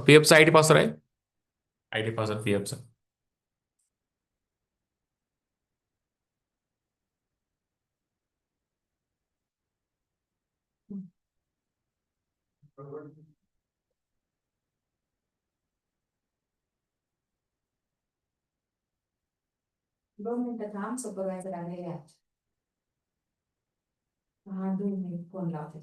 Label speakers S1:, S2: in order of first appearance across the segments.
S1: PFचं आय T पासर आहे. I T पासर PFचं.
S2: दोन मिनिटं थांब, सुपरवायझर आलेले आहे. हा 2 मिनिट फोन लावते.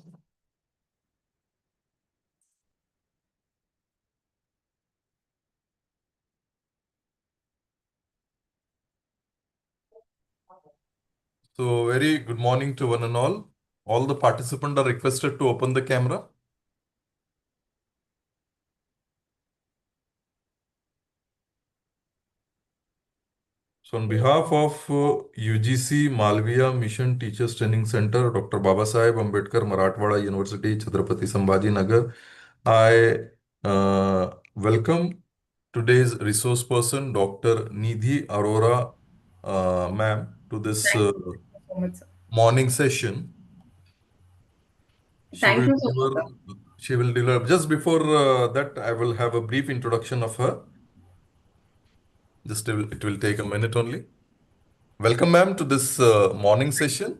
S3: So, very good morning to one and all. All the participants are requested to open the camera. So, on behalf of UGC Malviya Mission Teachers Training Center, Dr. Babasaheb Ambedkar Marathwada University, Chhatrapati Sambhaji Nagar, I welcome today's resource person, Dr. Nidhi Arora, ma'am, to this
S4: Thank you so much, sir.
S3: morning session.
S4: Thank you so much, sir.
S3: She will deliver. Just before that, I will have a brief introduction of her. It will take a minute only. Welcome, ma'am, to this morning session.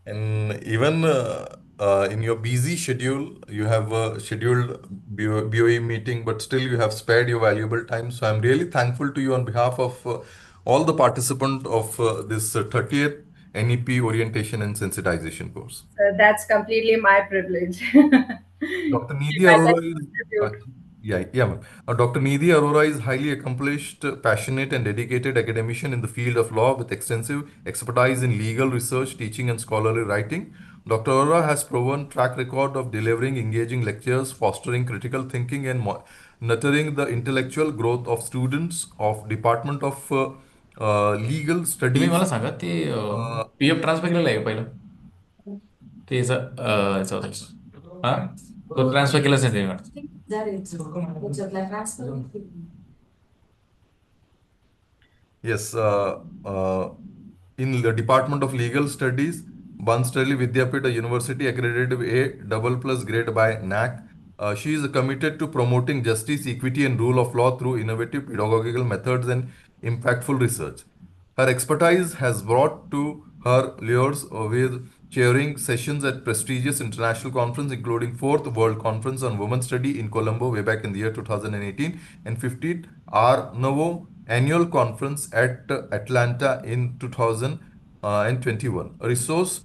S3: And even in your busy schedule, you have a scheduled BOE meeting, but still you have spared your valuable time. So I'm really thankful to you on behalf of all the participants of this 30th NEP orientation and sensitization course.
S4: That's completely my privilege.
S3: Dr. Nidhi
S4: My best
S3: Arora is
S4: contribute.
S3: ma'am. Dr. Nidhi Arora is highly accomplished, passionate, and dedicated academician in the field of law with extensive expertise in legal research, teaching, and scholarly writing. Dr. Arora has proven track record of delivering engaging lectures, fostering critical thinking, and nurturing the intellectual growth of students of Department of Legal
S1: तुम्ही
S3: Studies.
S1: मला सांगा ते PF transfer केलेलं आहे का पहिलं ते याचं होतं. हा तो ट्रान्सफर केलाच नाही त्याने वाटतं.
S2: त्याच्यातला transfer.
S3: Yes, in the Department of Legal Studies, Banstarli Vidyapita University accredited A double plus grade by NAC. She is committed to promoting justice, equity, and rule of law through innovative pedagogical methods and impactful research. Her expertise has brought to her lures with chairing sessions at prestigious international conference, including 4th World Conference on Women Study in Colombo way back in the year 2018 and 15th Novo Annual Conference at Atlanta in 2021. A resourceful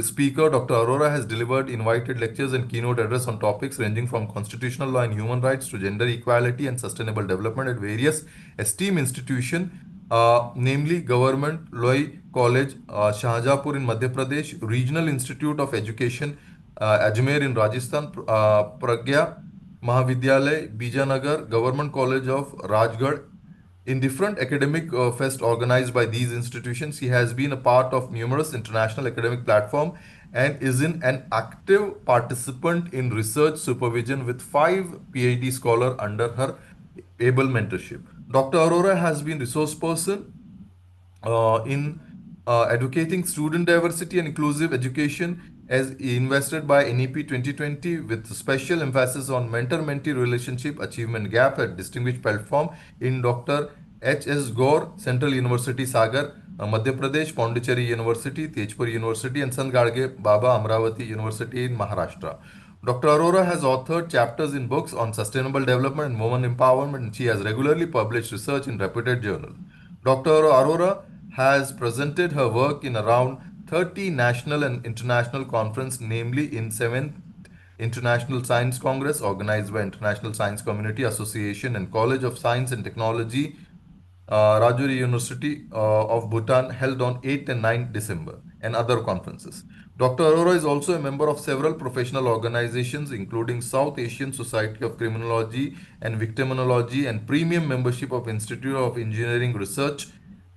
S3: speaker, Dr. Arora has delivered invited lectures and keynote address on topics ranging from constitutional law and human rights to gender equality and sustainable development at various esteemed institutions, namely Government Loi College, Shahjahanpur in Madhya Pradesh, Regional Institute of Education, Ajmer in Rajasthan, Pragya Mahavidyalay, Bijanagar, Government College of Rajgarh. In different academic fest organized by these institutions, he has been a part of numerous international academic platforms and is an active participant in research supervision with 5 PhD scholars under her able mentorship. Dr. Arora has been resource person in advocating student diversity and inclusive education as invested by NEP 2020 with special emphasis on mentor-mentee relationship achievement gap at distinguished platform in Dr. H.S. Gore, Central University Sagar, Madhya Pradesh, Pondicherry University, Tejpur University and Sant Gadge Baba Amravati University in Maharashtra. Dr. Arora has authored chapters in books on sustainable development and women empowerment, and she has regularly published research in reputed journals. Dr. Arora has presented her work in around 30 national and international conferences, namely in 7th International Science Congress organized by International Science Community Association and College of Science and Technology, Rajuri University of Bhutan, held on 8th and 9th December, and other conferences. Dr. Arora is also a member of several professional organizations, including South Asian Society of Criminology and Victimology and premium membership of Institute of Engineering Research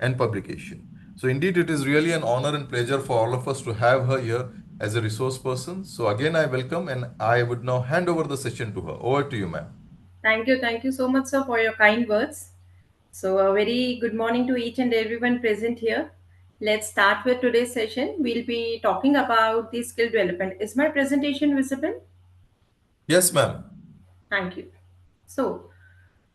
S3: and Publication. So indeed, it is really an honor and pleasure for all of us to have her here as a resource person. So again, I welcome and I would now hand over the session to her. Over to you, ma'am.
S4: Thank you so much, sir, for your kind words. So, a very good morning to each and everyone present here. Let's start with today's session. We'll be talking about the skill development. Is my presentation visible?
S3: Yes, ma'am.
S4: Thank you. So,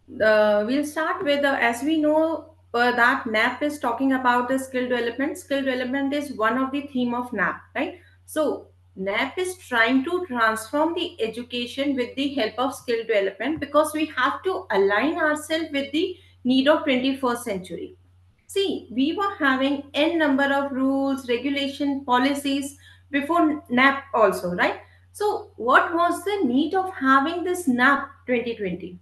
S4: we'll start with as we know that NAP is talking about the skill development. Skill development is one of the theme of NAP, right? So NAP is trying to transform the education with the help of skill development because we have to align ourselves with the need of 21st century. See, we were having n number of rules, regulation, policies before NAP also, right? So what was the need of having this NAP 2020?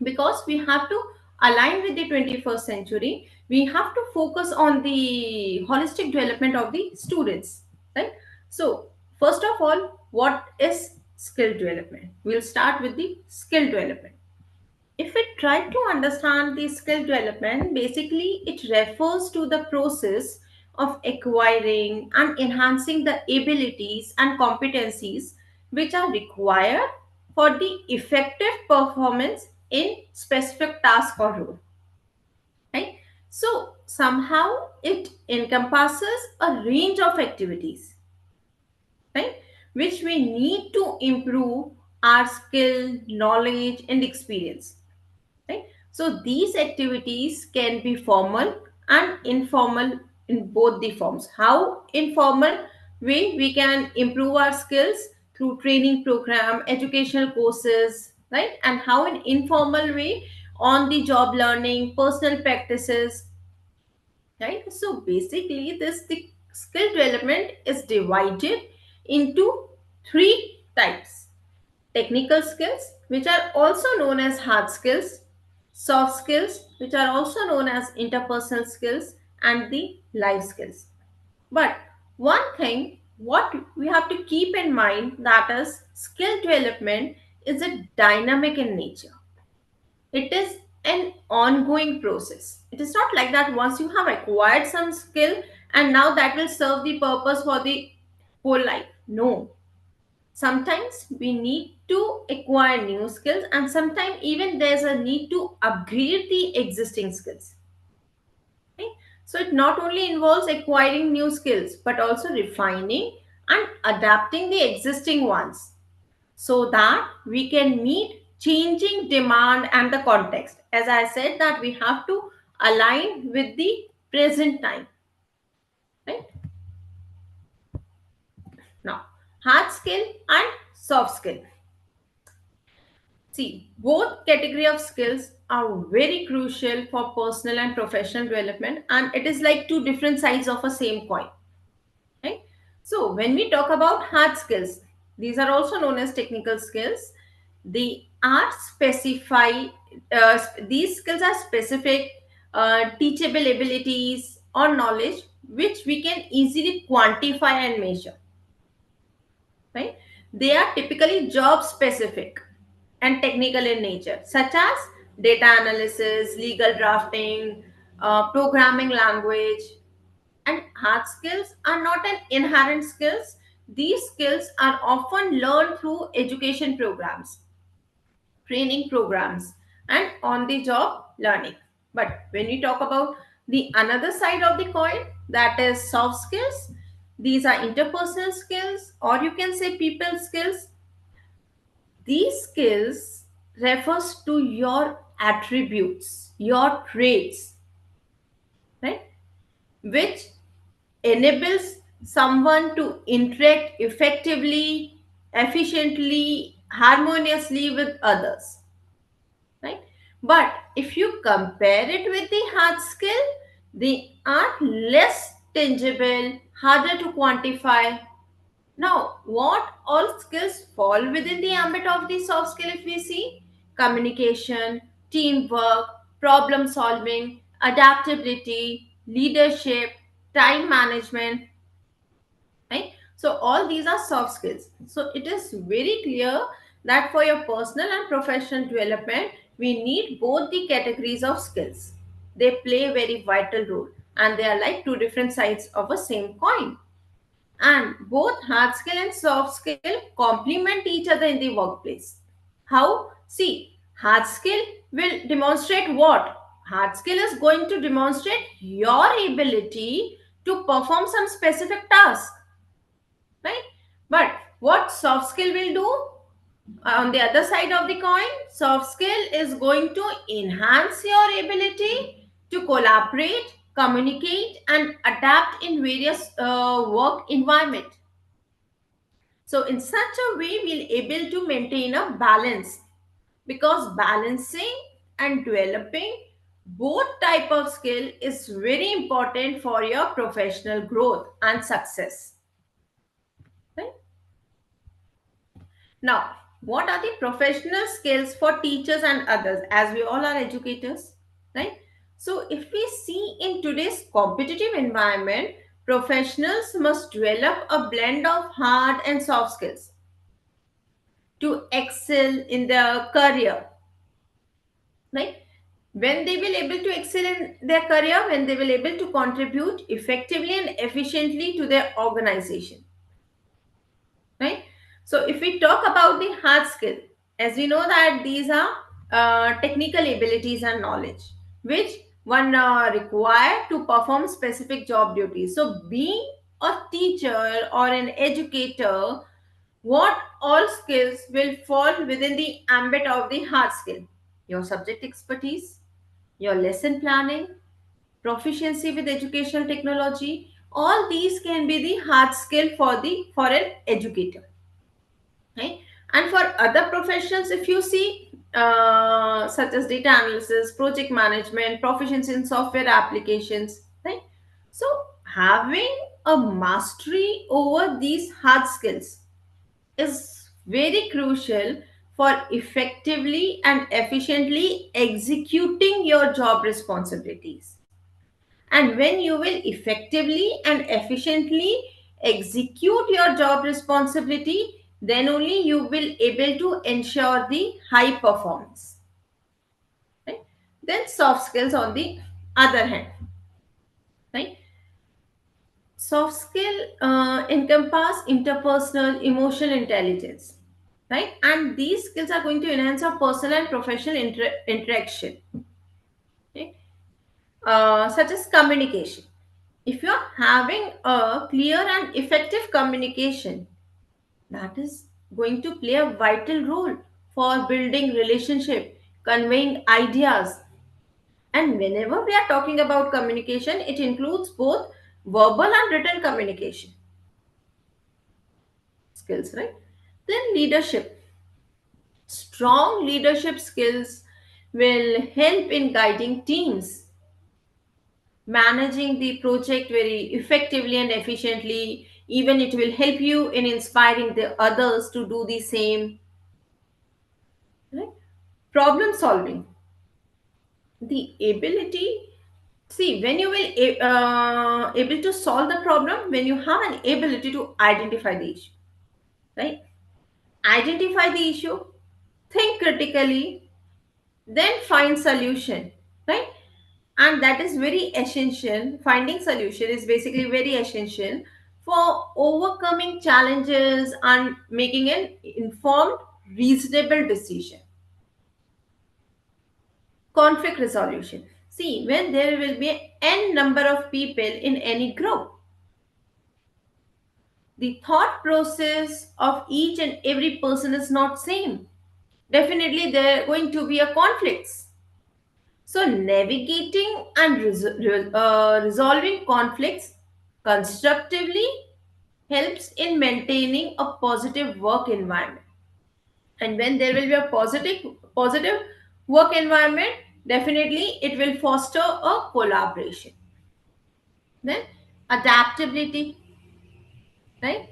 S4: Because we have to align with the 21st century, we have to focus on the holistic development of the students, right? So first of all, what is skill development? We'll start with the skill development. If we try to understand the skill development, basically it refers to the process of acquiring and enhancing the abilities and competencies which are required for the effective performance in specific task or role. Right? So somehow it encompasses a range of activities, right? Which we need to improve our skill, knowledge, and experience, right? So these activities can be formal and informal in both the forms. How informal way we can improve our skills through training program, educational courses, right? And how in informal way on the job learning, personal practices, right? So basically this the skill development is divided into three types: technical skills, which are also known as hard skills; soft skills, which are also known as interpersonal skills; and the life skills. But one thing, what we have to keep in mind, that is skill development is a dynamic in nature. It is an ongoing process. It is not like that once you have acquired some skill and now that will serve the purpose for the whole life. No, sometimes we need to acquire new skills, and sometimes even there's a need to upgrade the existing skills, right? So it not only involves acquiring new skills but also refining and adapting the existing ones so that we can meet changing demand and the context. As I said, that we have to align with the present time, right? Now, hard skill and soft skill. See, both category of skills are very crucial for personal and professional development, and it is like two different sides of a same coin, right? So when we talk about hard skills, these are also known as technical skills. They are specified. These skills are specific, teachable abilities or knowledge which we can easily quantify and measure, right? They are typically job specific and technical in nature, such as data analysis, legal drafting, programming language. And hard skills are not an inherent skills. These skills are often learned through education programs, training programs, and on the job learning. But when we talk about the another side of the coin, that is soft skills, these are interpersonal skills, or you can say people skills. These skills refers to your attributes, your traits, right? Which enables someone to interact effectively, efficiently, harmoniously with others, right? But if you compare it with the hard skill, they are less tangible, harder to quantify. Now, what all skills fall within the ambit of the soft skill if we see? Communication, teamwork, problem solving, adaptability, leadership, time management, right? So all these are soft skills. So it is very clear that for your personal and professional development, we need both the categories of skills. They play a very vital role and they are like two different sides of a same coin. And both hard skill and soft skill complement each other in the workplace. How? See, hard skill will demonstrate what? Hard skill is going to demonstrate your ability to perform some specific task, right? But what soft skill will do? On the other side of the coin, soft skill is going to enhance your ability to collaborate, communicate, and adapt in various work environment. So in such a way, we'll able to maintain a balance, because balancing and developing both type of skill is very important for your professional growth and success, right? Now, what are the professional skills for teachers and others, as we all are educators, right? So, if we see in today's competitive environment, professionals must develop a blend of hard and soft skills to excel in their career, right? When they will able to excel in their career, when they will able to contribute effectively and efficiently to their organization, right? So if we talk about the hard skill, as we know that these are technical abilities and knowledge which one require to perform specific job duties. So being a teacher or an educator, what all skills will fall within the ambit of the hard skill? Your subject expertise, your lesson planning, proficiency with educational technology, all these can be the hard skill for an educator, right? And for other professions, if you see, such as data analysis, project management, proficiency in software applications, right? So having a mastery over these hard skills is very crucial for effectively and efficiently executing your job responsibilities. And when you will effectively and efficiently execute your job responsibility, then only you will able to ensure the high performance, right? Then soft skills on the other hand, right? Soft skill encompass interpersonal emotional intelligence, right? And these skills are going to enhance our personal and professional interaction, right? Such as communication. If you're having a clear and effective communication, that is going to play a vital role for building relationship, conveying ideas. And whenever we are talking about communication, it includes both verbal and written communication skills, right? Then leadership. Strong leadership skills will help in guiding teams, managing the project very effectively and efficiently. Even it will help you in inspiring the others to do the same, right? Problem solving, the ability, see, when you will able to solve the problem, when you have an ability to identify the issue, right? Identify the issue, think critically, then find solution, right? And that is very essential. Finding solution is basically very essential for overcoming challenges and making an informed, reasonable decision. Conflict resolution, see, when there will be n number of people in any group, the thought process of each and every person is not same. Definitely there are going to be a conflicts. So, navigating and resolving conflicts constructively helps in maintaining a positive work environment. And when there will be a positive work environment, definitely it will foster a collaboration. Then adaptability, right?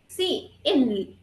S4: See, in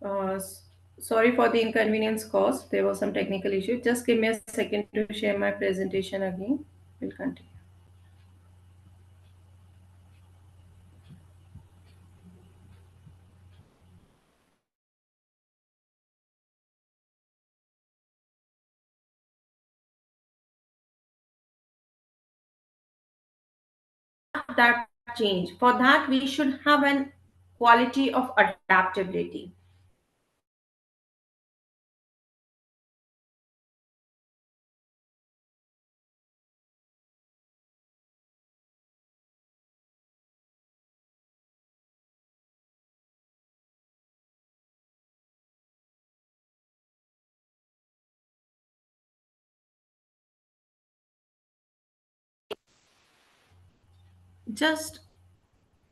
S4: S- Sorry for the inconvenience caused. There was some technical issue. Just give me a second to share my presentation again. We'll continue. That change. For that, we should have an quality of adaptability. Just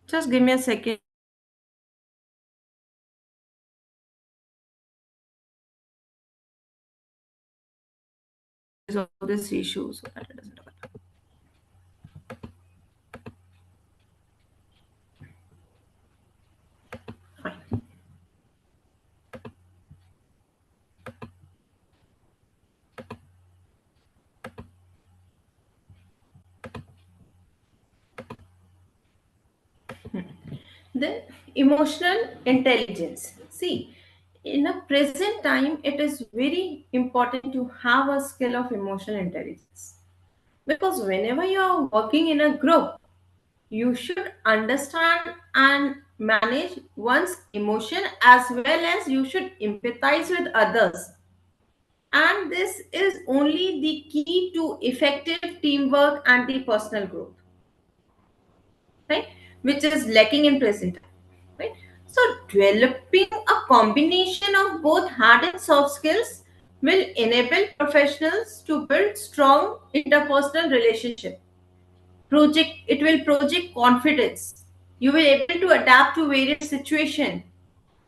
S4: just give me a second. Of this issue so that it doesn't occur. Fine. Then emotional intelligence. See, in a present time, it is very important to have a skill of emotional intelligence because whenever you are working in a group, you should understand and manage one's emotion as well as you should empathize with others. And this is only the key to effective teamwork and the personal growth, right? Which is lacking in present time, right? So developing a combination of both hard and soft skills will enable professionals to build strong interpersonal relationship. Project it will project confidence. You will able to adapt to various situation,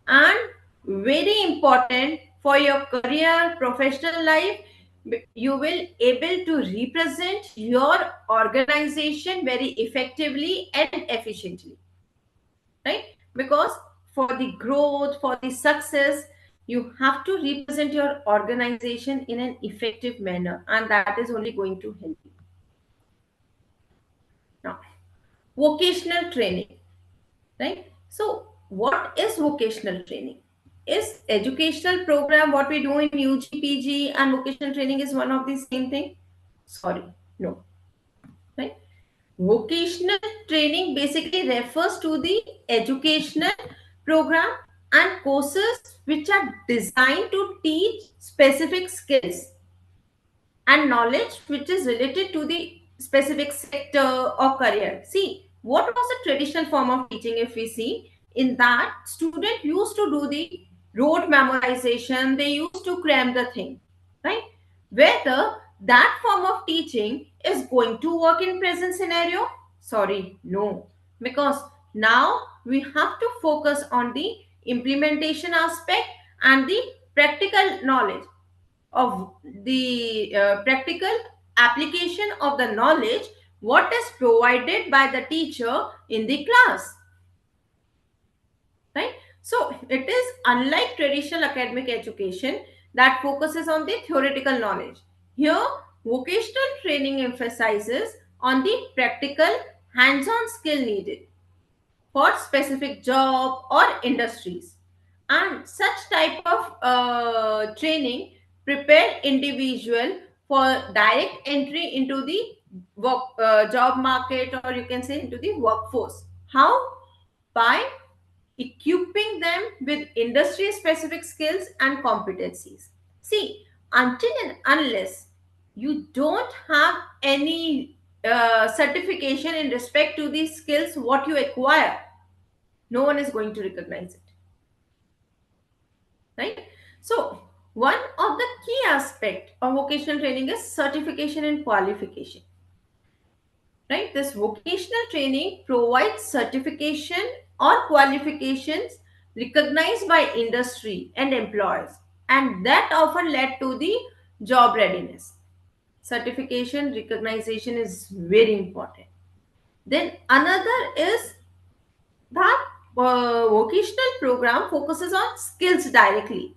S4: and very important for your career professional life, you will able to represent your organization very effectively and efficiently, right? Because for the growth, for the success, you have to represent your organization in an effective manner, and that is only going to help you. Now, vocational training, right? So what is vocational training? Is educational program what we do in UG, and vocational training is one of the same thing? Sorry, no, right? Vocational training basically refers to the educational program and courses which are designed to teach specific skills and knowledge which is related to the specific sector or career. See, what was the traditional form of teaching? If we see, in that, student used to do the rote memorization, they used to cram the thing, right? Whether that form of teaching is going to work in present scenario? Sorry, no. Because now we have to focus on the implementation aspect and the practical knowledge of the practical application of the knowledge what is provided by the teacher in the class, right? So it is unlike traditional academic education that focuses on the theoretical knowledge. Here vocational training emphasizes on the practical hands-on skill needed for specific job or industries, and such type of training prepare individual for direct entry into the job market, or you can say into the workforce. How? By equipping them with industry specific skills and competencies. See, until and unless you don't have any certification in respect to these skills what you acquire, no one is going to recognize it, right? So one of the key aspect of vocational training is certification and qualification, right? This vocational training provides certification or qualifications recognized by industry and employers, and that often led to the job readiness. Certification recognition is very important. Then another is that vocational program focuses on skills directly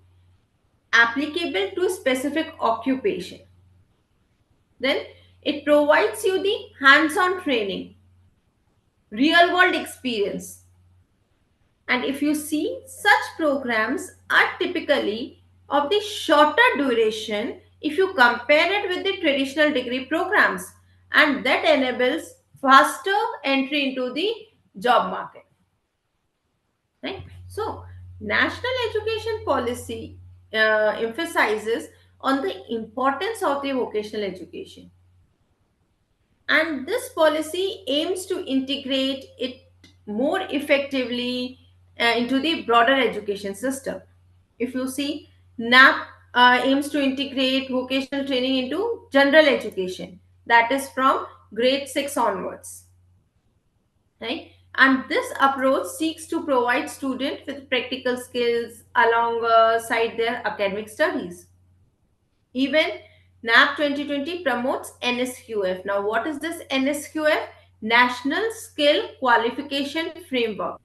S4: applicable to specific occupation. Then it provides you the hands-on training, real world experience. And if you see, such programs are typically of the shorter duration if you compare it with the traditional degree programs, and that enables faster entry into the job market. Right? So, national education policy emphasizes on the importance of the vocational education, and this policy aims to integrate it more effectively into the broader education system. If you see, NAP aims to integrate vocational training into general education, that is from grade 6 onwards, right? And this approach seeks to provide students with practical skills alongside their academic studies. Even NAP 2020 promotes NSQF. Now, what is this NSQF? National Skill Qualification Framework,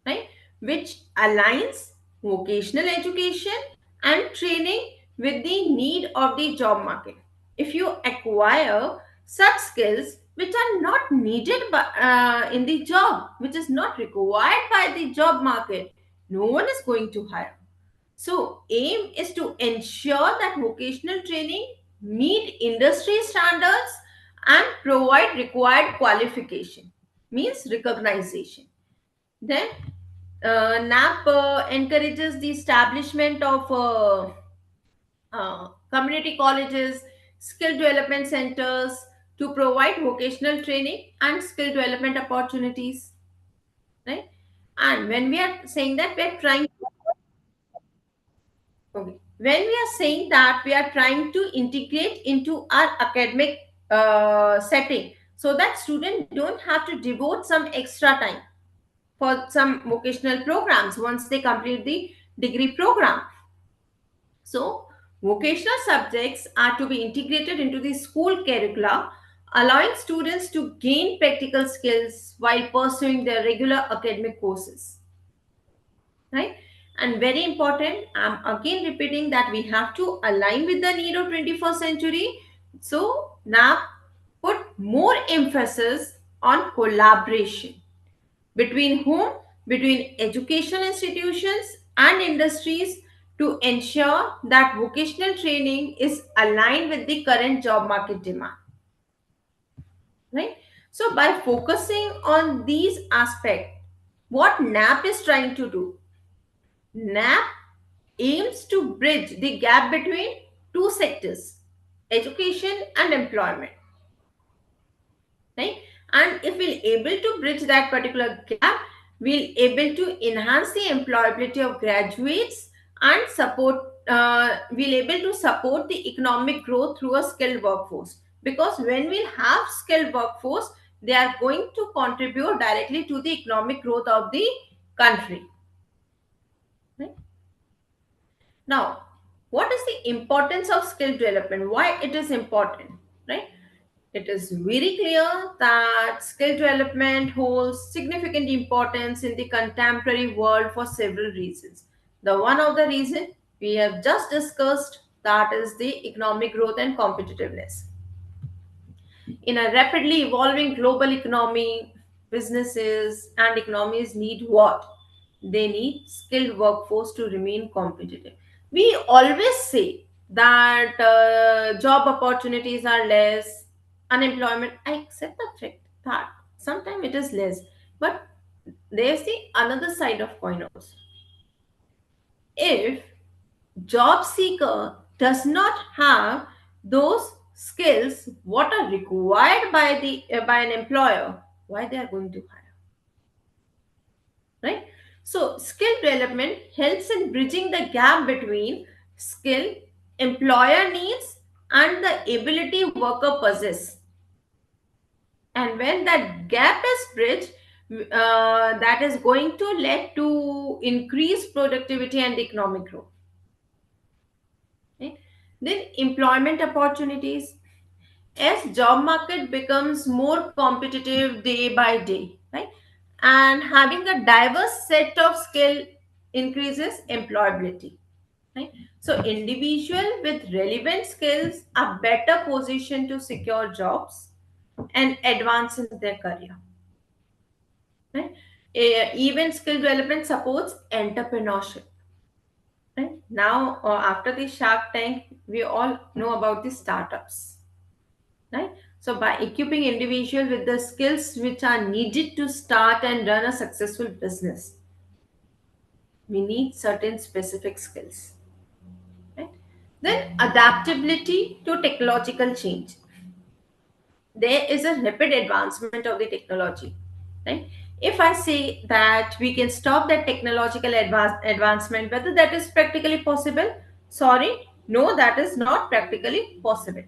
S4: right? Which aligns vocational education and training with the need of the job market. If you acquire such skills which are not needed in the job, which is not required by the job market, no one is going to hire. So, aim is to ensure that vocational training meet industry standards and provide required qualification, means recognition. Then, NAP encourages the establishment of community colleges, skill development centers to provide vocational training and skill development opportunities, right? And when we are saying that, we are trying. Okay. When we are saying that, we are trying to integrate into our academic setting so that students don't have to devote some extra time for some vocational programs once they complete the degree program. So, vocational subjects are to be integrated into the school curricula, allowing students to gain practical skills while pursuing their regular academic courses, right? And very important, I'm again repeating that we have to align with the need of 21st century. So now put more emphasis on collaboration between whom, between educational institutions and industries, to ensure that vocational training is aligned with the current job market demand, right? So by focusing on these aspects, what NAP is trying to do, NAP aims to bridge the gap between two sectors, education and employment, right? And if we're able to bridge that particular gap, we'll able to enhance the employability of graduates and support, we'll able to support the economic growth through a skilled workforce, because when we'll have skilled workforce, they are going to contribute directly to the economic growth of the country, right? Now, what is the importance of skill development? Why it is important, right? It is very clear that skill development holds significant importance in the contemporary world for several reasons. The one of the reason we have just discussed, that is the economic growth and competitiveness. In a rapidly evolving global economy, businesses and economies need what? They need skilled workforce to remain competitive. We always say that job opportunities are less, unemployment. I accept the fact that sometimes it is less, but there's the another side of coin also. If job seeker does not have those skills what are required by the by an employer, why they are going to hire, right? So skill development helps in bridging the gap between skill employer needs and the ability worker possess, and when that gap is bridged, that is going to lead to increased productivity and economic growth, right? Then employment opportunities, as job market becomes more competitive day by day, right? And having a diverse set of skill increases employability. Right? So individual with relevant skills are better positioned to secure jobs and advance in their career. Right? Even skill development supports entrepreneurship. Right? Now, after the Shark Tank, we all know about the startups. Right? So by equipping individual with the skills which are needed to start and run a successful business, we need certain specific skills. Right? Then adaptability to technological change. There is a rapid advancement of the technology. Right? If I say that we can stop that technological advancement, whether that is practically possible, sorry, no, that is not practically possible.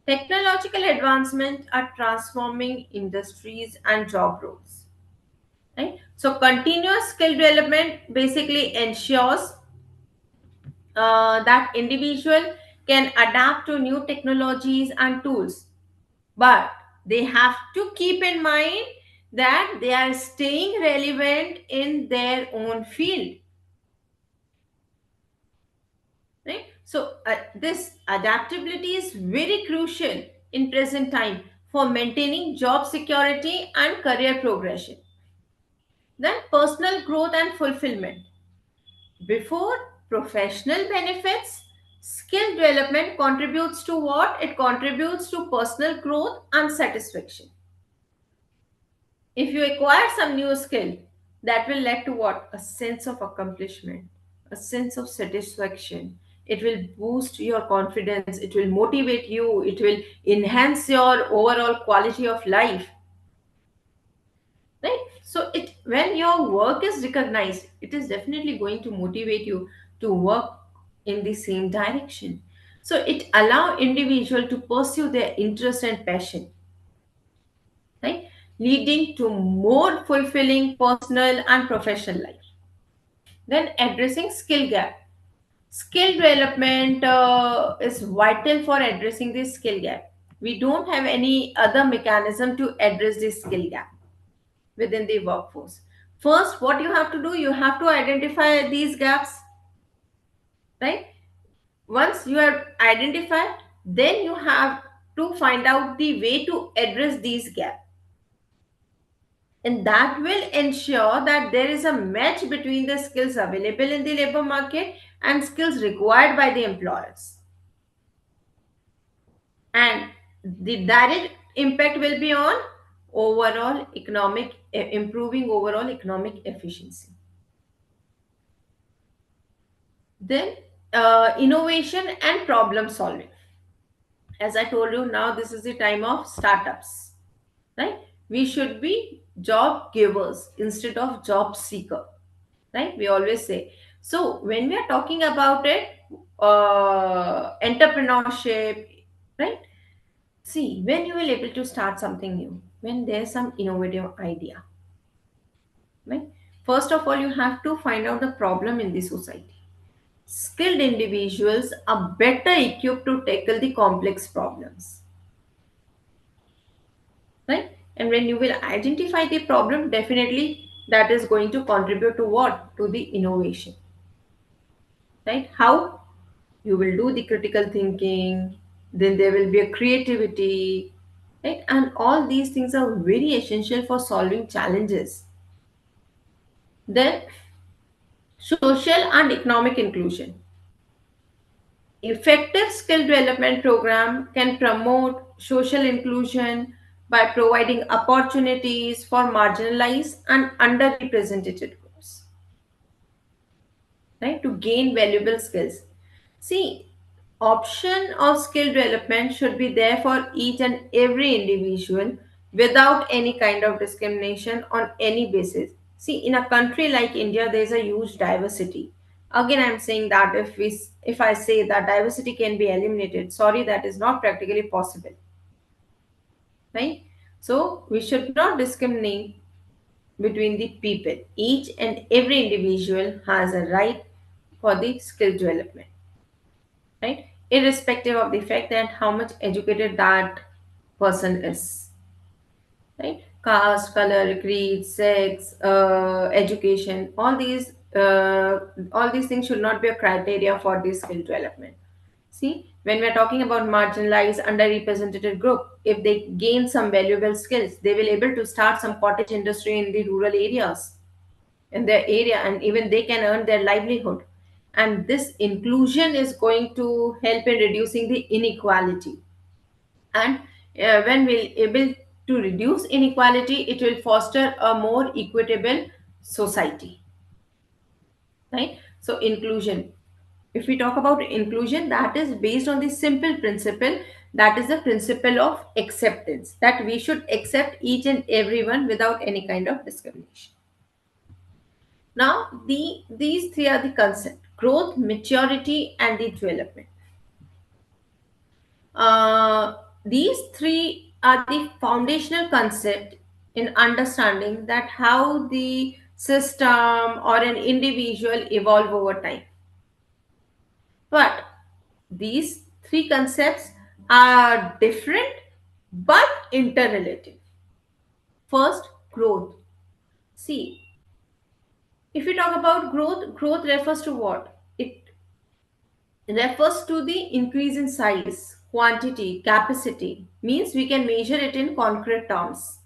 S4: Technological advancement are transforming industries and job roles. Right? So continuous skill development basically ensures that individual can adapt to new technologies and tools, but they have to keep in mind that they are staying relevant in their own field. Right? So this adaptability is very crucial in present time for maintaining job security and career progression. Then personal growth and fulfillment. Before professional benefits, skill development contributes to what? It contributes to personal growth and satisfaction. If you acquire some new skill, that will lead to what? A sense of accomplishment, a sense of satisfaction. It will boost your confidence, it will motivate you, it will enhance your overall quality of life. Right? So it when your work is recognized, it is definitely going to motivate you to work in the same direction. So it allow individual to pursue their interest and passion, right, leading to more fulfilling personal and professional life. Then addressing skill gap. Skill development is vital for addressing this skill gap. We don't have any other mechanism to address this skill gap within the workforce. First, what you have to do, you have to identify these gaps, right? Once you have identified, then you have to find out the way to address these gaps. And that will ensure that there is a match between the skills available in the labor market and skills required by the employers. And the direct impact will be on overall economic, improving overall economic efficiency. Then innovation and problem solving. As I told you, now this is the time of startups, right? We should be job givers instead of job seeker, right? We always say. So when we are talking about it, entrepreneurship, right? See, when you will able to start something new, when there's some innovative idea, right? First of all, you have to find out the problem in the society. Skilled individuals are better equipped to tackle the complex problems, right? And when you will identify the problem, definitely that is going to contribute to what? To the innovation, right? How? You will do the critical thinking, then there will be a creativity, right? And all these things are very essential for solving challenges. Then social and economic inclusion. Effective skill development program can promote social inclusion by providing opportunities for marginalized and underrepresented groups, right, to gain valuable skills. See, option of skill development should be there for each and every individual without any kind of discrimination on any basis. See, in a country like India, there is a huge diversity. Again, I'm saying that if I say that diversity can be eliminated, sorry, that is not practically possible, right? So we should not discriminate between the people. Each and every individual has a right for the skill development, right? Irrespective of the fact that how much educated that person is, right? caste, color, creed, sex, education, all these things should not be a criteria for this skill development. See, when we are talking about marginalized, underrepresented group, if they gain some valuable skills, they will able to start some cottage industry in the rural areas in their area, and even they can earn their livelihood. And this inclusion is going to help in reducing the inequality. And when we're able to reduce inequality, it will foster a more equitable society, right? So inclusion, if we talk about inclusion, that is based on the simple principle, that is the principle of acceptance, that we should accept each and everyone without any kind of discrimination. Now these three are the concept: growth, maturity, and the development. These three are the foundational concept in understanding that how the system or an individual evolve over time. But these three concepts are different but interrelated. First, growth. See, if we talk about growth, growth refers to what? It refers to the increase in size, quantity, capacity. Means we can measure it in concrete terms: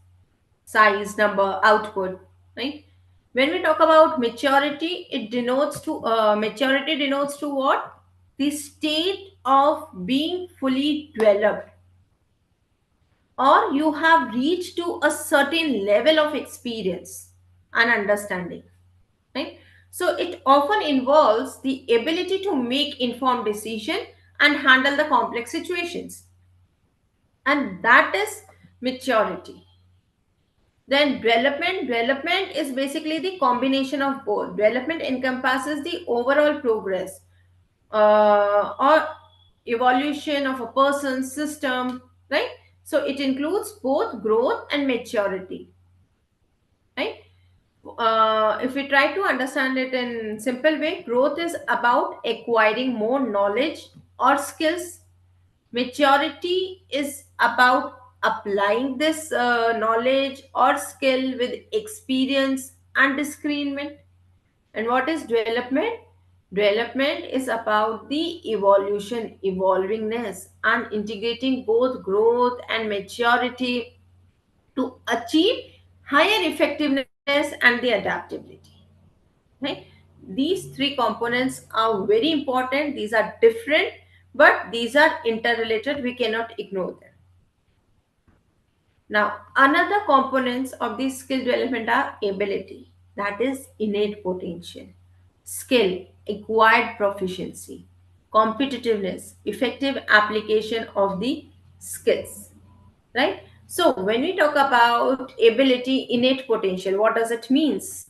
S4: size, number, output, right? When we talk about maturity, it denotes to maturity denotes to what? The state of being fully developed, or you have reached to a certain level of experience and understanding, right? So it often involves the ability to make informed decision and handle the complex situations, and that is maturity. Then development is basically the combination of both. Development encompasses the overall progress or evolution of a person's system, right? So it includes both growth and maturity, right? If we try to understand it in simple way, growth is about acquiring more knowledge or skills. Maturity is about applying this knowledge or skill with experience and discernment. And what is development? Development is about the evolution, evolvingness, and integrating both growth and maturity to achieve higher effectiveness and the adaptability. Right? These three components are very important. These are different, but these are interrelated. We cannot ignore them. Now, another components of the skill development are ability, that is innate potential, skill, acquired proficiency, competitiveness, effective application of the skills, right? So, when we talk about ability, innate potential, what does it means?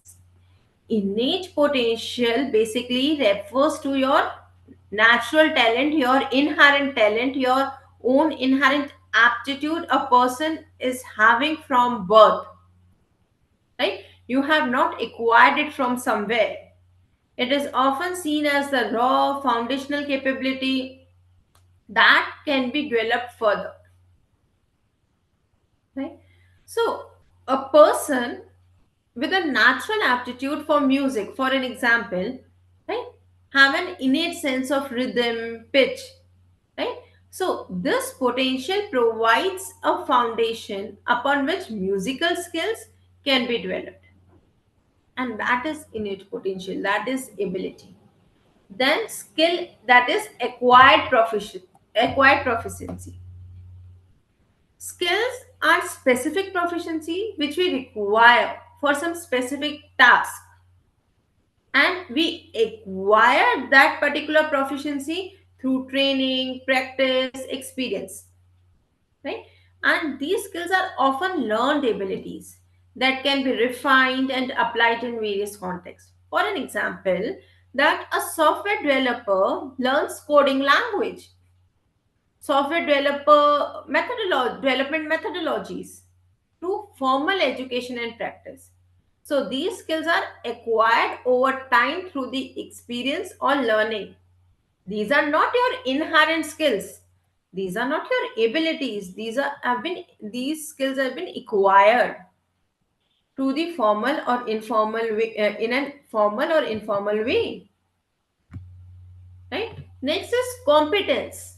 S4: Innate potential basically refers to your natural talent, your inherent talent, your own inherent aptitude a person is having from birth, right? You have not acquired it from somewhere. It is often seen as the raw foundational capability that can be developed further, right? So a person with a natural aptitude for music, for an example, right, have an innate sense of rhythm, pitch, right? So this potential provides a foundation upon which musical skills can be developed, and that is innate potential, that is ability. Then skill, that is acquired proficiency. Skills are specific proficiency which we require for some specific task, and we acquire that particular proficiency through training, practice, experience, right? And these skills are often learned abilities that can be refined and applied in various contexts. For an example, that a software developer learns coding language, software development methodologies through formal education and practice. So these skills are acquired over time through the experience or learning. These are not your inherent skills. These are not your abilities. These skills have been acquired. to the formal or informal way, in a formal or informal way, right? Next is competence,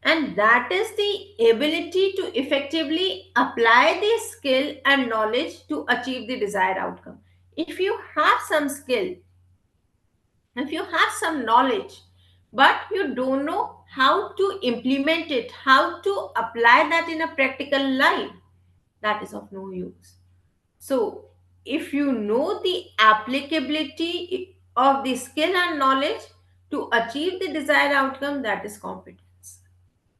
S4: and that is the ability to effectively apply the skill and knowledge to achieve the desired outcome. If you have some skill, if you have some knowledge, but you don't know how to implement it, how to apply that in a practical life, that is of no use. So, if you know the applicability of the skill and knowledge to achieve the desired outcome, that is competence.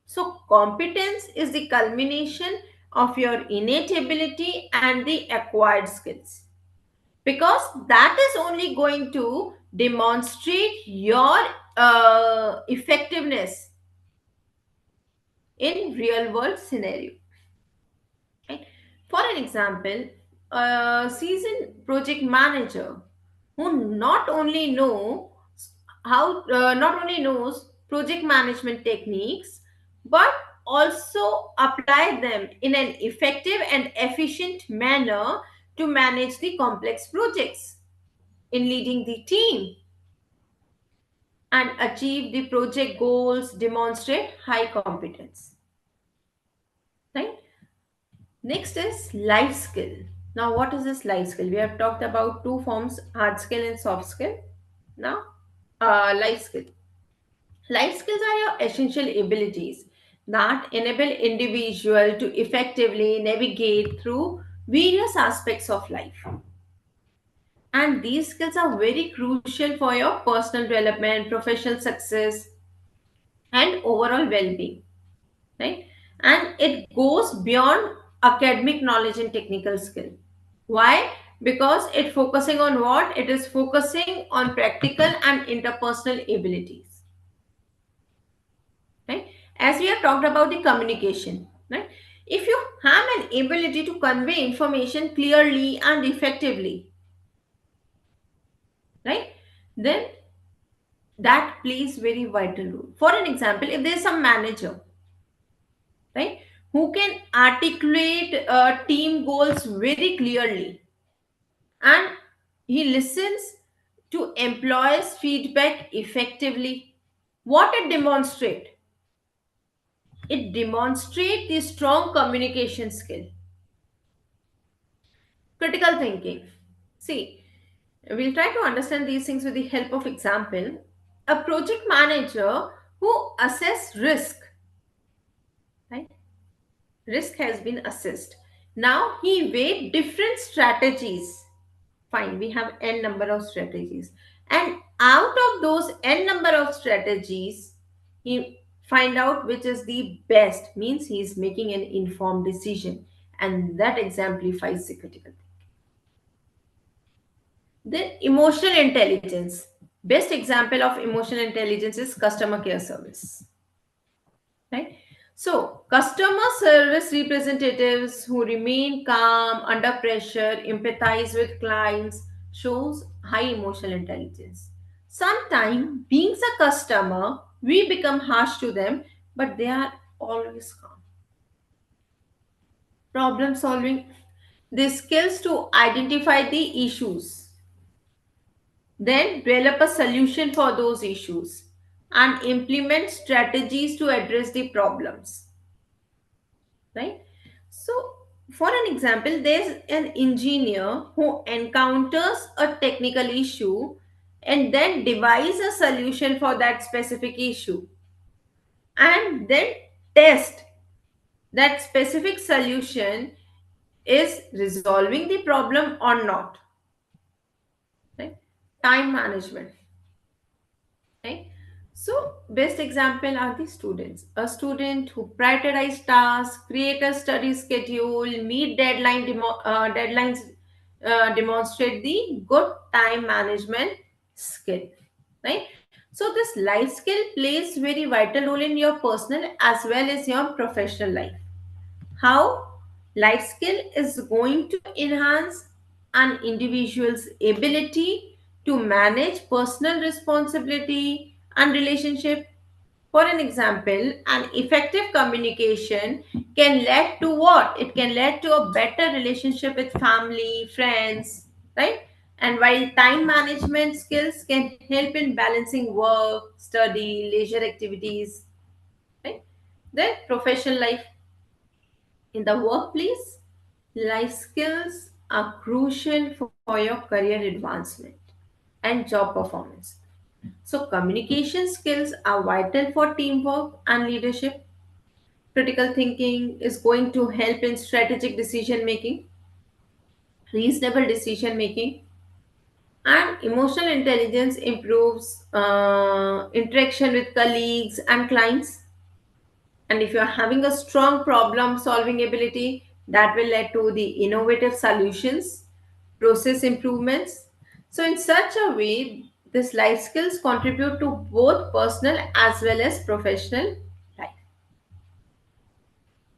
S4: So, competence is the culmination of your innate ability and the acquired skills, because that is only going to demonstrate your effectiveness in real world scenario. Right? For an example, a seasoned project manager who not only knows project management techniques, but also apply them in an effective and efficient manner to manage the complex projects, in leading the team and achieve the project goals, demonstrate high competence. Right? Next is life skill. Now, what is this life skill? We have talked about two forms, hard skill and soft skill. Now, life skill. Life skills are your essential abilities that enable individual to effectively navigate through various aspects of life. And these skills are very crucial for your personal development, professional success, and overall well-being, right? And it goes beyond academic knowledge and technical skill. Why? Because it focusing on what? It is focusing on practical and interpersonal abilities, right? As we have talked about the communication, right? If you have an ability to convey information clearly and effectively, right, then that plays very vital role. For an example, if there is some manager, right, who can articulate team goals very clearly, and he listens to employees feedback effectively, what it demonstrate? It demonstrate the strong communication skill. Critical thinking. See, we'll try to understand these things with the help of example. A project manager who assess risk, right? Risk has been assessed. Now he weighed different strategies. Fine, we have n number of strategies. And out of those n number of strategies, he find out which is the best, means he is making an informed decision. And that exemplifies the critical. Then emotional intelligence. Best example of emotional intelligence is customer care service. Right? So, customer service representatives who remain calm under pressure, empathize with clients, shows high emotional intelligence. Sometimes, being a customer, we become harsh to them, but they are always calm. Problem solving, the skills to identify the issues, then develop a solution for those issues, and implement strategies to address the problems, right? So, for an example, there's an engineer who encounters a technical issue and then devise a solution for that specific issue, and then test that specific solution is resolving the problem or not, right? Time management, right? So, best example are the students. A student who prioritize tasks, create a study schedule, meet deadlines, demonstrate the good time management skill, right? So, this life skill plays very vital role in your personal as well as your professional life. How life skill is going to enhance an individual's ability to manage personal responsibility and relationship. For an example, an effective communication can lead to what? It can lead to a better relationship with family, friends, right? And while time management skills can help in balancing work, study, leisure activities, right? Then professional life in the workplace, life skills are crucial for your career advancement and job performance. So, communication skills are vital for teamwork and leadership. Critical thinking is going to help in strategic decision making, reasonable decision making, and emotional intelligence improves interaction with colleagues and clients. And if you're having a strong problem solving ability, that will lead to the innovative solutions, process improvements. So, in such a way, these life skills contribute to both personal as well as professional life.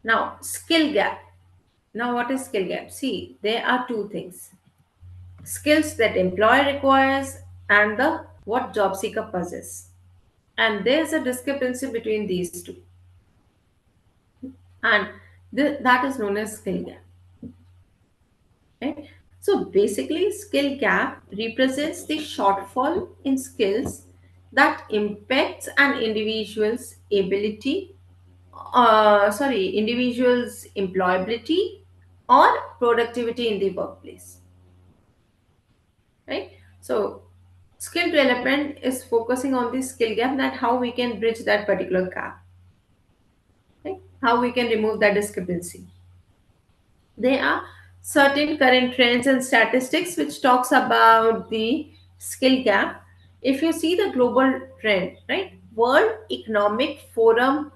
S4: Now, skill gap. Now, what is skill gap? See, there are two things: skills that employer requires and the what job seeker possess. And there's a discrepancy between these two, and that is known as skill gap. Right? So basically, skill gap represents the shortfall in skills that impacts an individual's employability or productivity in the workplace. Right? So skill development is focusing on the skill gap, that how we can bridge that particular gap, right? How we can remove that discrepancy. There are certain current trends and statistics which talks about the skill gap. If you see the global trend, right, World Economic Forum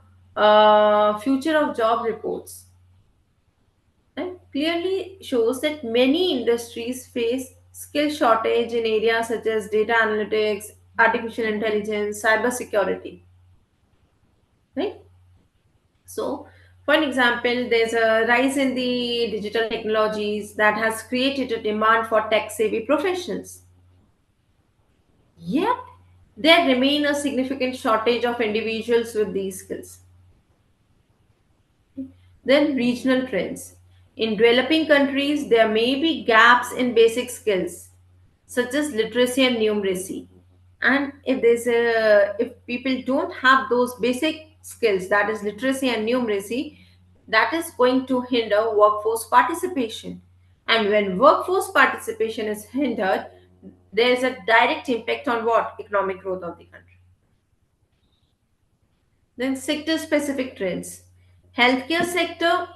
S4: future of job reports, right, clearly shows that many industries face skill shortage in areas such as data analytics, artificial intelligence, cyber security, right? So, for an example, there's a rise in the digital technologies that has created a demand for tech savvy professionals. Yet, there remain a significant shortage of individuals with these skills. Then, regional trends. In developing countries, there may be gaps in basic skills such as literacy and numeracy. And if people don't have those basic skills, that is literacy and numeracy, that is going to hinder workforce participation. And when workforce participation is hindered, there is a direct impact on what? Economic growth of the country. Then sector specific trends. Healthcare sector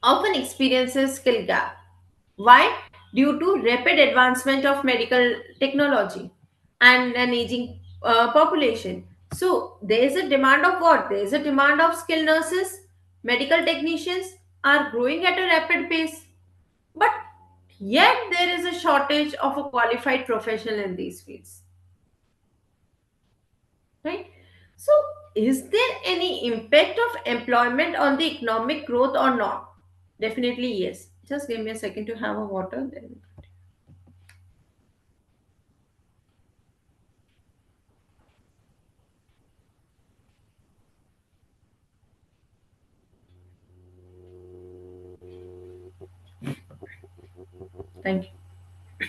S4: often experiences skill gap. Why? Due to rapid advancement of medical technology and an aging population. So there is a demand of what? There is a demand of skilled nurses, medical technicians are growing at a rapid pace. But yet there is a shortage of a qualified professional in these fields. Right? So is there any impact of employment on the economic growth or not? Definitely yes. Just give me a second to have a water. Then. Thank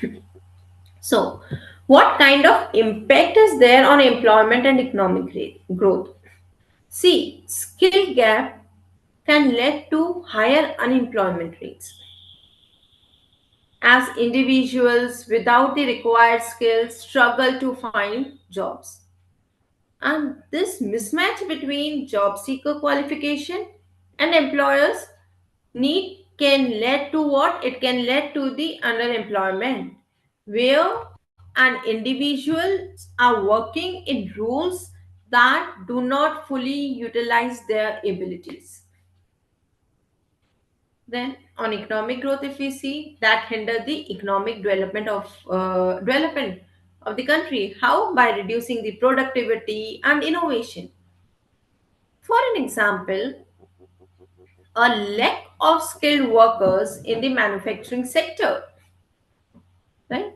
S4: you. So, what kind of impact is there on employment and economic growth? See, skill gap can lead to higher unemployment rates as individuals without the required skills struggle to find jobs. And this mismatch between job seeker qualification and employers need can lead to what? It can lead to the underemployment, where an individuals are working in roles that do not fully utilize their abilities. Then on economic growth, if we see that hinder the economic development of the country, how? By reducing the productivity and innovation. For an example, a lack of skilled workers in the manufacturing sector, right?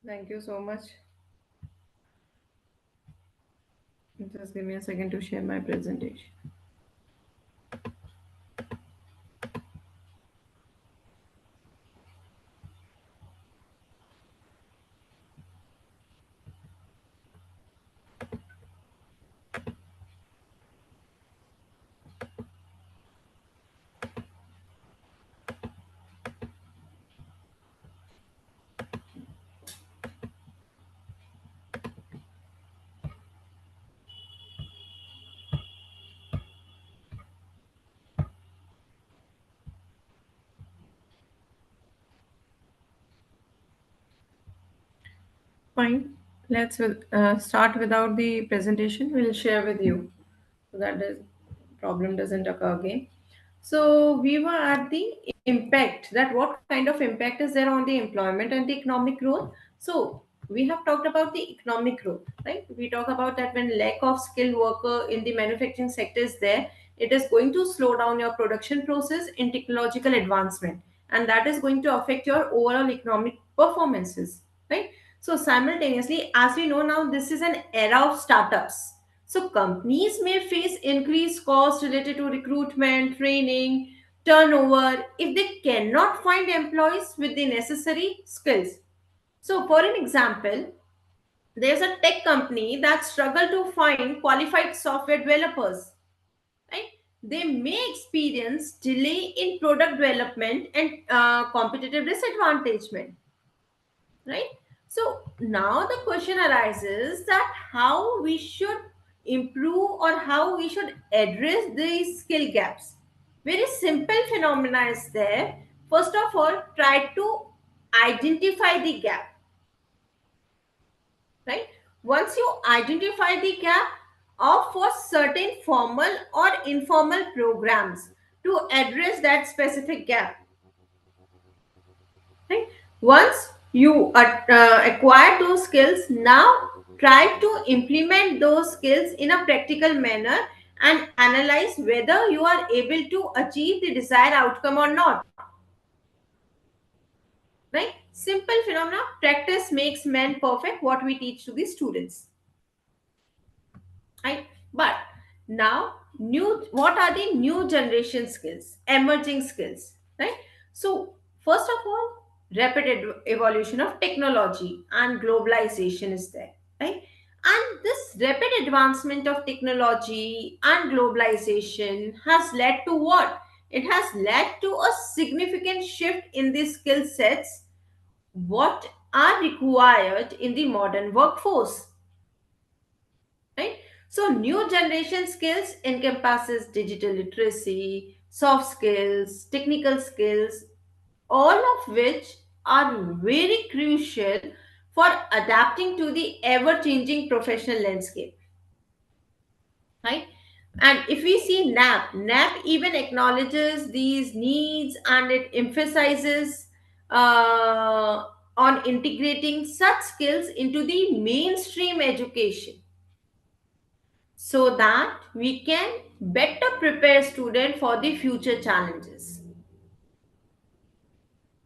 S4: Thank you so much. Just give me a second to share my presentation. Fine. Let's start without the presentation. We'll share with you so that the problem doesn't occur again. So we were at the impact, that what kind of impact is there on the employment and the economic growth. So we have talked about the economic growth, right? We talk about that when lack of skilled worker in the manufacturing sector is there, it is going to slow down your production process in technological advancement, and that is going to affect your overall economic performances, right? So simultaneously, as we know now, this is an era of startups. So companies may face increased costs related to recruitment, training, turnover if they cannot find employees with the necessary skills. So for an example, there's a tech company that struggle to find qualified software developers, right? They may experience delay in product development and competitive disadvantagement, right? So now the question arises that how we should improve or how we should address these skill gaps. Very simple phenomena is there. First of all, try to identify the gap, right? Once you identify the gap, opt for certain formal or informal programs to address that specific gap, right? Once you acquire those skills, now try to implement those skills in a practical manner and analyze whether you are able to achieve the desired outcome or not, right? Simple phenomena. Practice makes man perfect, what we teach to the students, right? But now, new, what are the new generation skills, emerging skills, right? So first of all, rapid evolution of technology and globalization is there, right? And this rapid advancement of technology and globalization has led to what? It has led to a significant shift in the skill sets what are required in the modern workforce, right? So new generation skills encompasses digital literacy, soft skills, technical skills, all of which are very crucial for adapting to the ever changing professional landscape, right? And if we see NAP even acknowledges these needs and it emphasizes on integrating such skills into the mainstream education so that we can better prepare student for the future challenges,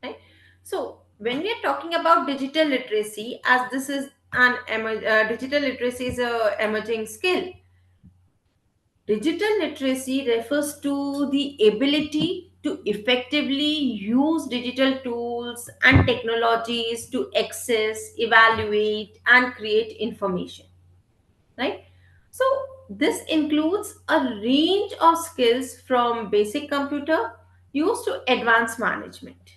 S4: right? So when we are talking about digital literacy, as this is digital literacy is a emerging skill. Digital literacy refers to the ability to effectively use digital tools and technologies to access, evaluate, and create information, right? So this includes a range of skills from basic computer use to advanced management,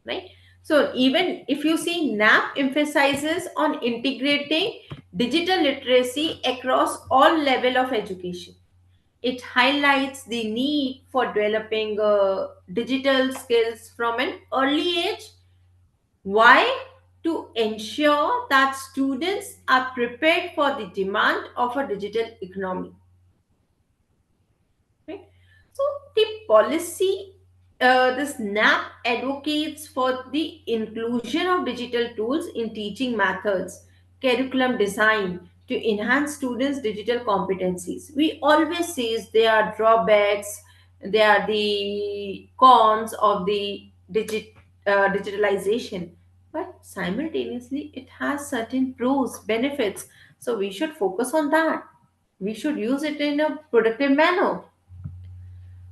S4: right? So even if you see NAP emphasizes on integrating digital literacy across all level of education. It highlights the need for developing digital skills from an early age. Why? To ensure that students are prepared for the demand of a digital economy. Right? So the policy, this NAP advocates for the inclusion of digital tools in teaching methods, curriculum design to enhance students' digital competencies. We always say there are drawbacks They are the cons of the digitalization, but simultaneously it has certain pros, benefits. So we should focus on that. We should use it in a productive manner.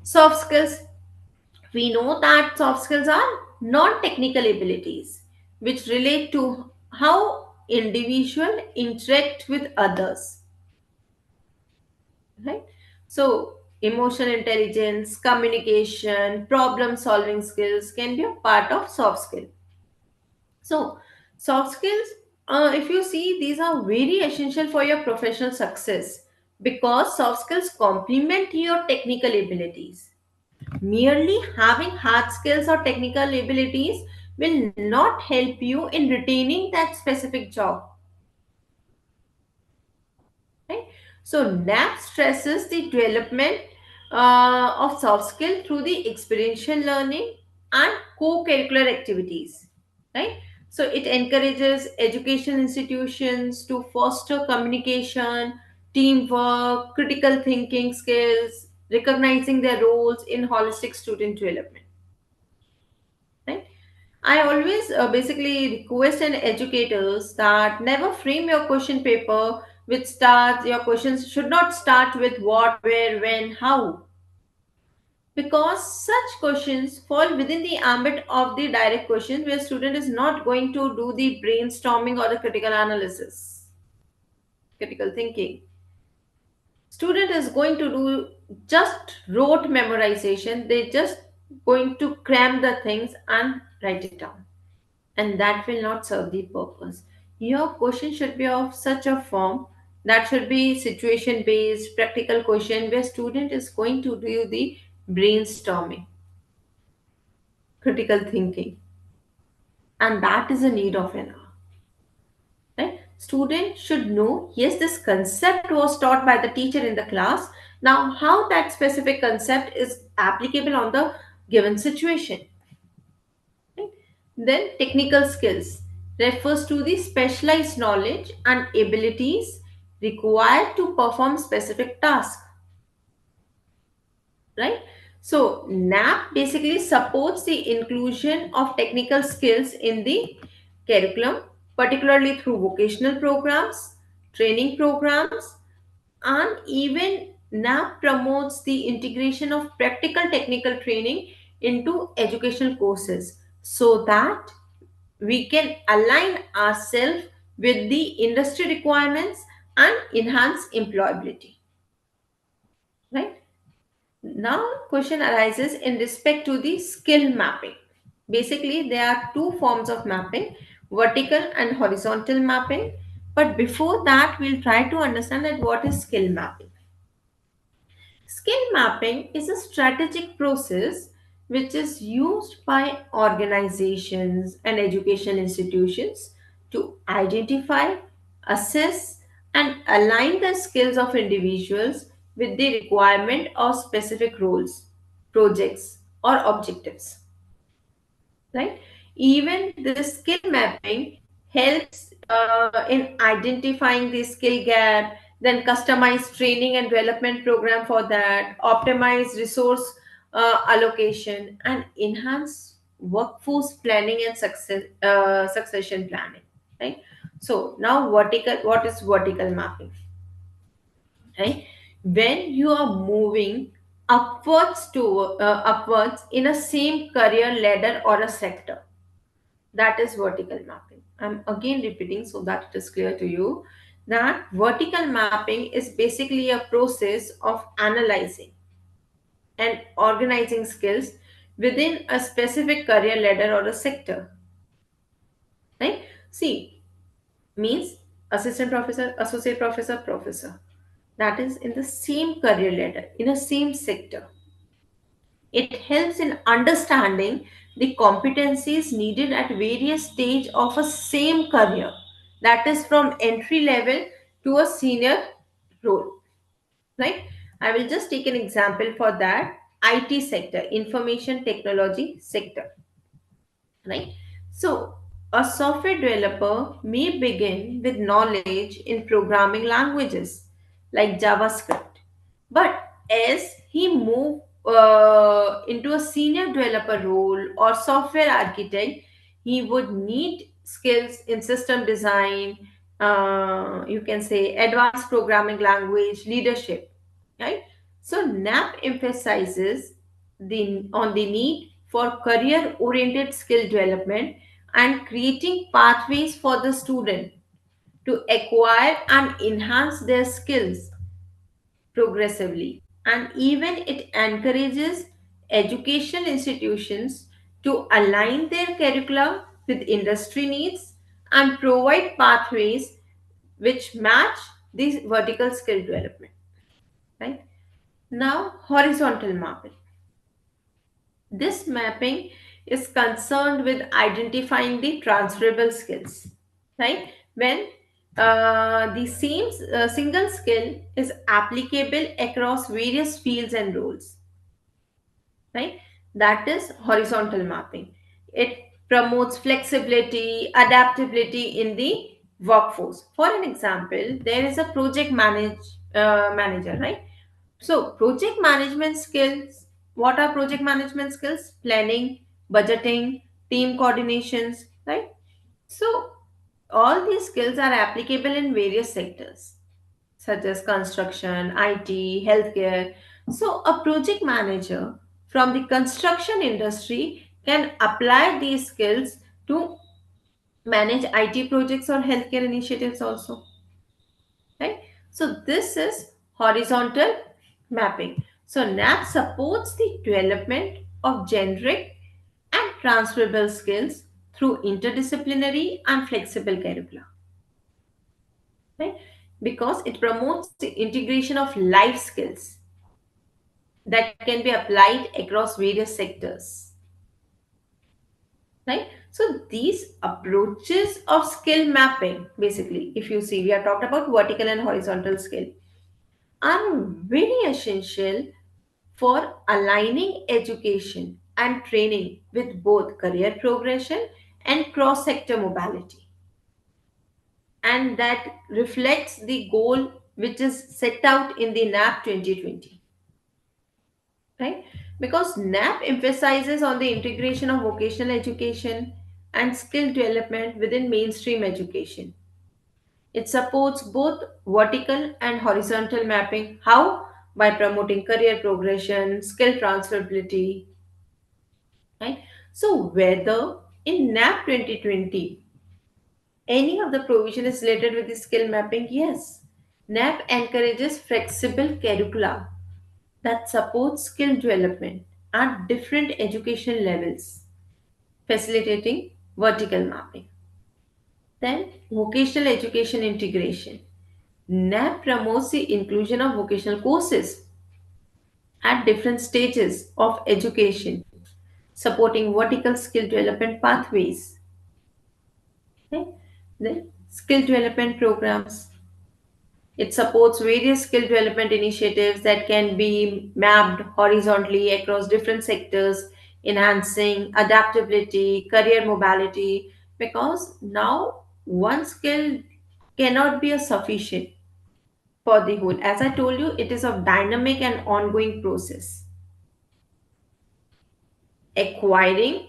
S4: Soft skills. We know that soft skills are non technical abilities which relate to how individual interact with others, right? So emotional intelligence, communication, problem solving skills can be a part of soft skill. So soft skills, if you see, these are very essential for your professional success because soft skills complement your technical abilities. Merely having hard skills or technical abilities will not help you in retaining that specific job, right? So NAP stresses the development of soft skill through the experiential learning and co-curricular activities, right? So it encourages education institutions to foster communication, teamwork, critical thinking skills, recognizing their roles in holistic student development, right? I always basically request an educators that never frame your question paper with starts. Your questions should not start with what, where, when, how, because such questions fall within the ambit of the direct question where student is not going to do the brainstorming or the critical analysis, critical thinking. Student is going to do just rote memorization. They just going to cram the things and write it down, and that will not serve the purpose. Your question should be of such a form that should be situation based, practical question where student is going to do the brainstorming, critical thinking, and that is a need of an hour. Right? Student should know, yes, this concept was taught by the teacher in the class. Now, how that specific concept is applicable on the given situation. Right? Then technical skills refers to the specialized knowledge and abilities required to perform specific tasks, right? So NAP basically supports the inclusion of technical skills in the curriculum, particularly through vocational programs, training programs, and even NAP promotes the integration of practical technical training into educational courses so that we can align ourselves with the industry requirements and enhance employability, right? Now question arises in respect to the skill mapping. Basically there are two forms of mapping, vertical and horizontal mapping, but before that we'll try to understand that what is skill mapping. Skill mapping is a strategic process which is used by organizations and education institutions to identify, assess, and align the skills of individuals with the requirement of specific roles, projects, or objectives, right? Even this skill mapping helps in identifying the skill gap, then customize training and development program for that, optimize resource allocation, and enhance workforce planning and succession planning, right? So now vertical, what is vertical mapping, right? When you are moving upwards in a same career ladder or a sector, that is vertical mapping. I'm again repeating so that it is clear to you that vertical mapping is basically a process of analyzing and organizing skills within a specific career ladder or a sector, right? See, means assistant professor, associate professor, professor, that is in the same career ladder in the same sector. It helps in understanding the competencies needed at various stage of a same career, that is from entry level to a senior role, right? I will just take an example for that. IT sector, information technology sector, right? So a software developer may begin with knowledge in programming languages like JavaScript, but as he move into a senior developer role or software architect, he would need skills in system design, you can say advanced programming language, leadership, right? So NAP emphasizes the need for career oriented skill development and creating pathways for the student to acquire and enhance their skills progressively. And even it encourages education institutions to align their curricula with industry needs and provide pathways which match this vertical skill development. Right? Now, horizontal mapping. This mapping is concerned with identifying the transferable skills, right? When the same single skill is applicable across various fields and roles, right? That is horizontal mapping. It promotes flexibility, adaptability in the workforce. For an example, there is a manager, right? So, project management skills. What are project management skills? Planning, budgeting, team coordinations, right? So, all these skills are applicable in various sectors such as construction, IT, healthcare. So, a project manager from the construction industry can apply these skills to manage IT projects or healthcare initiatives also, right? So, this is horizontal mapping. So, NAP supports the development of generic and transferable skills through interdisciplinary and flexible curricula, right? Because it promotes the integration of life skills that can be applied across various sectors, right? So these approaches of skill mapping, basically, if you see, we are talked about vertical and horizontal skill, are very essential for aligning education and training with both career progression and cross sector mobility, and that reflects the goal which is set out in the NAP 2020, right? Because NAP emphasizes on the integration of vocational education and skill development within mainstream education. It supports both vertical and horizontal mapping. How? By promoting career progression, skill transferability, right? So whether in NAP 2020 any of the provision is related with the skill mapping, yes. NAP encourages flexible curricula that supports skill development at different education levels, facilitating vertical mapping. Then, vocational education integration. NAP promotes the inclusion of vocational courses at different stages of education, supporting vertical skill development pathways. Okay? Then, skill development programs. It supports various skill development initiatives that can be mapped horizontally across different sectors, enhancing adaptability, career mobility, because now one skill cannot be a sufficient for the whole. As I told you, it is a dynamic and ongoing process. Acquiring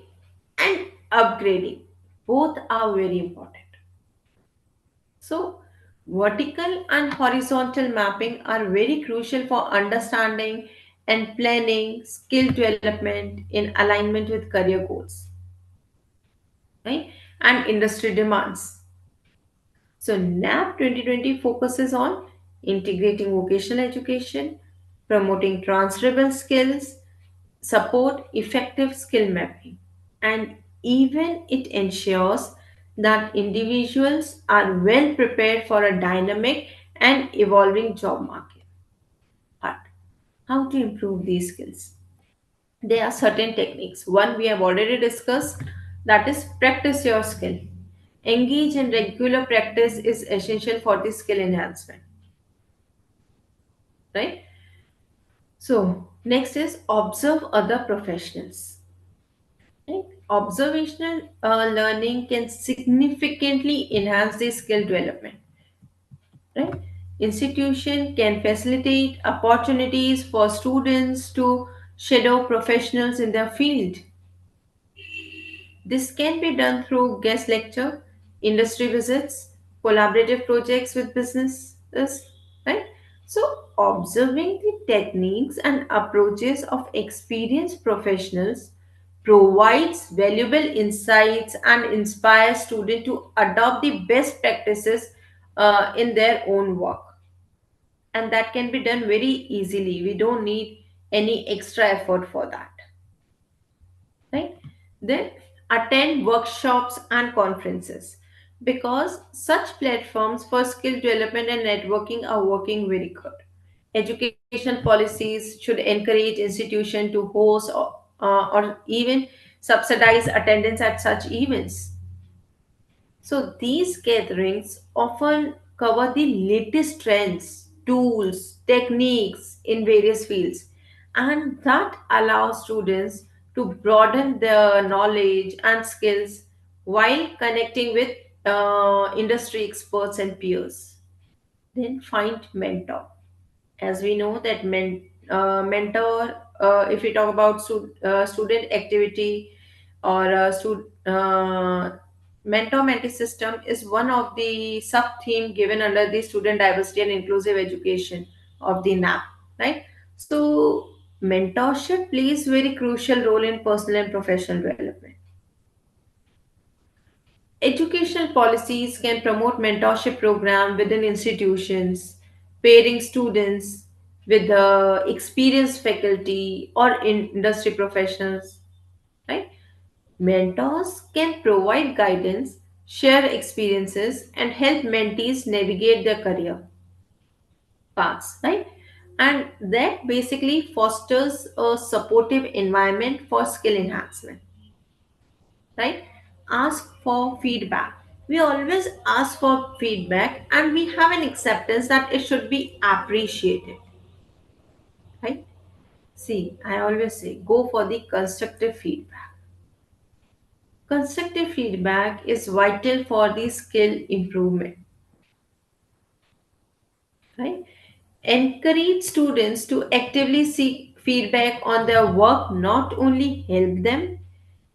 S4: and upgrading both are very important. So, vertical and horizontal mapping are very crucial for understanding and planning skill development in alignment with career goals, right? And industry demands. So, NAP 2020 focuses on integrating vocational education, promoting transferable skills, support effective skill mapping, and even it ensures that individuals are well prepared for a dynamic and evolving job market. But how to improve these skills? There are certain techniques. One we have already discussed, that is practice your skill. Engage in regular practice is essential for the skill enhancement, right? So, next is observe other professionals. Right? Observational learning can significantly enhance the skill development. Right? Institution can facilitate opportunities for students to shadow professionals in their field. This can be done through guest lecture, industry visits, collaborative projects with businesses, right? So, observing the techniques and approaches of experienced professionals provides valuable insights and inspires students to adopt the best practices in their own work. And that can be done very easily. We don't need any extra effort for that, right? Then attend workshops and conferences, because such platforms for skill development and networking are working very good. Education policies should encourage institutions to host or even subsidize attendance at such events. So these gatherings often cover the latest trends, tools, techniques in various fields, and that allows students to broaden their knowledge and skills while connecting with industry experts and peers. Then find mentor. As we know that mentor, if we talk about student activity or mentor mentee system, is one of the sub theme given under the student diversity and inclusive education of the NAP, right? So mentorship plays very crucial role in personal and professional development. Educational policies can promote mentorship program within institutions, pairing students with experienced faculty or industry professionals. Right? Mentors can provide guidance, share experiences, and help mentees navigate their career paths. Right? And that basically fosters a supportive environment for skill enhancement. Right? Ask for feedback. We always ask for feedback and we have an acceptance that it should be appreciated. Right? See, I always say go for the constructive feedback. Constructive feedback is vital for the skill improvement. Right? Encourage students to actively seek feedback on their work, not only help them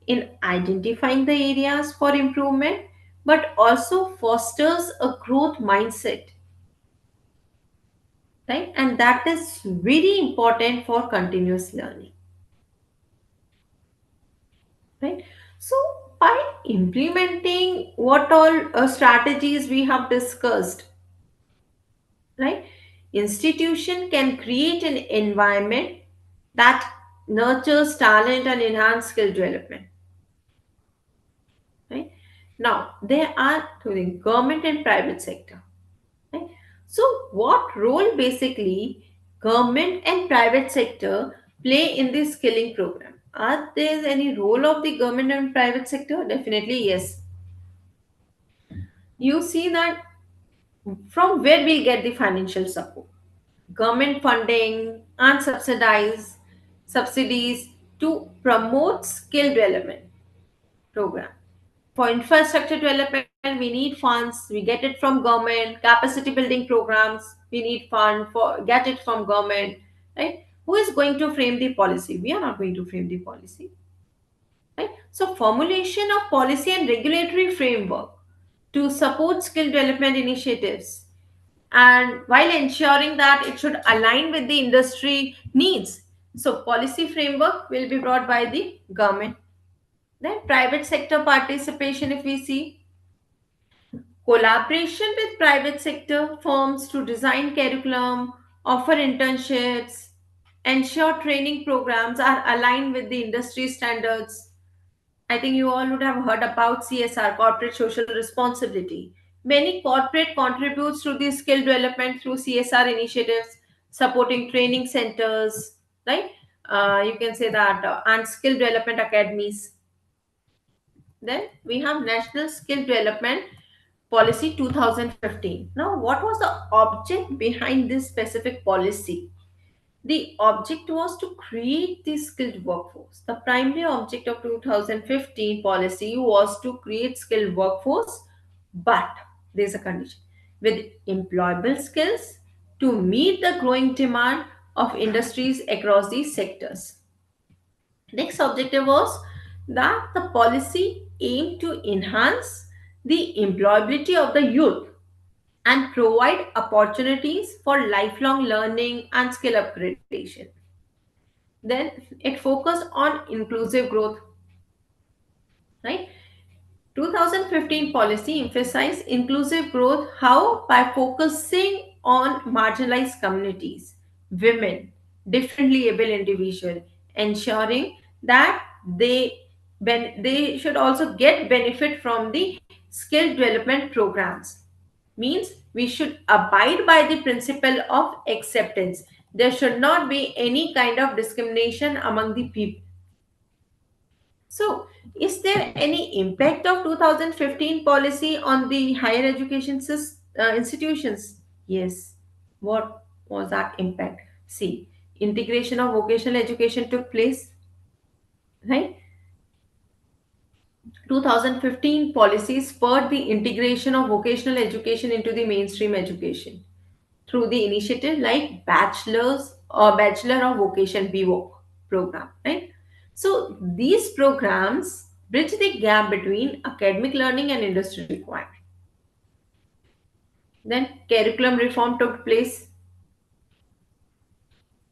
S4: in identifying the areas for improvement, but also fosters a growth mindset, right? And that is very important for continuous learning, right? So by implementing what all strategies we have discussed, right, institution can create an environment that nurtures talent and enhance skill development, right? Now there are the government and private sector. Right? So, what role basically government and private sector play in this skilling program? Are there any role of the government and private sector? Definitely yes. You see that from where we get the financial support, government funding and subsidies to promote skill development program. For infrastructure development, we need funds. We get it from government. Capacity building programs, we need fund for get it from government, right? Who is going to frame the policy? We are not going to frame the policy, right? So formulation of policy and regulatory framework to support skill development initiatives, and while ensuring that it should align with the industry needs. So policy framework will be brought by the government. Then private sector participation, if we see, collaboration with private sector firms to design curriculum, offer internships, ensure training programs are aligned with the industry standards. I think you all would have heard about CSR, corporate social responsibility. Many corporate contributes to the skill development through CSR initiatives, supporting training centers, right? You can say that, and skill development academies. Then we have National Skill Development Policy 2015. Now, what was the object behind this specific policy? The object was to create the skilled workforce. The primary object of 2015 policy was to create skilled workforce, but there's a condition with employable skills to meet the growing demand of industries across these sectors. Next objective was that the policy aimed to enhance the employability of the youth and provide opportunities for lifelong learning and skill upgradation. Then it focused on inclusive growth, right? 2015 policy emphasized inclusive growth. How? By focusing on marginalized communities, women, differently able individuals, ensuring that they should also get benefit from the skill development programs. Means we should abide by the principle of acceptance. There should not be any kind of discrimination among the people. So, is there any impact of 2015 policy on the higher education institutions? Yes. What was that impact? See, integration of vocational education took place, right? 2015 policy spurred the integration of vocational education into the mainstream education through the initiative like Bachelor of Vocation BVOC program, right? So these programs bridge the gap between academic learning and industry requirement. Then curriculum reform took place,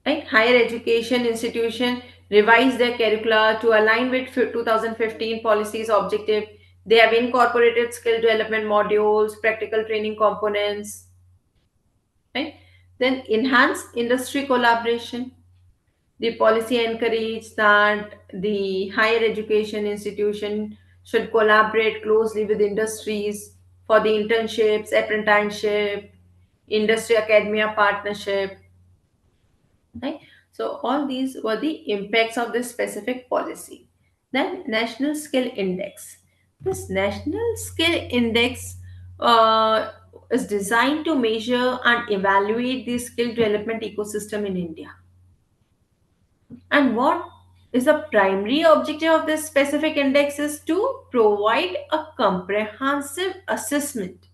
S4: right? Higher education institution revised their curricula to align with 2015 policies objective. They have incorporated skill development modules, practical training components, right? Then enhanced industry collaboration. The policy encouraged that the higher education institution should collaborate closely with industries for the internships, apprenticeship, industry academia partnership, right? So all these were the impacts of this specific policy. Then National Skill Index. This National Skill Index uh, is designed to measure and evaluate the skill development ecosystem in India. And what is the primary objective of this specific index is to provide a comprehensive assessment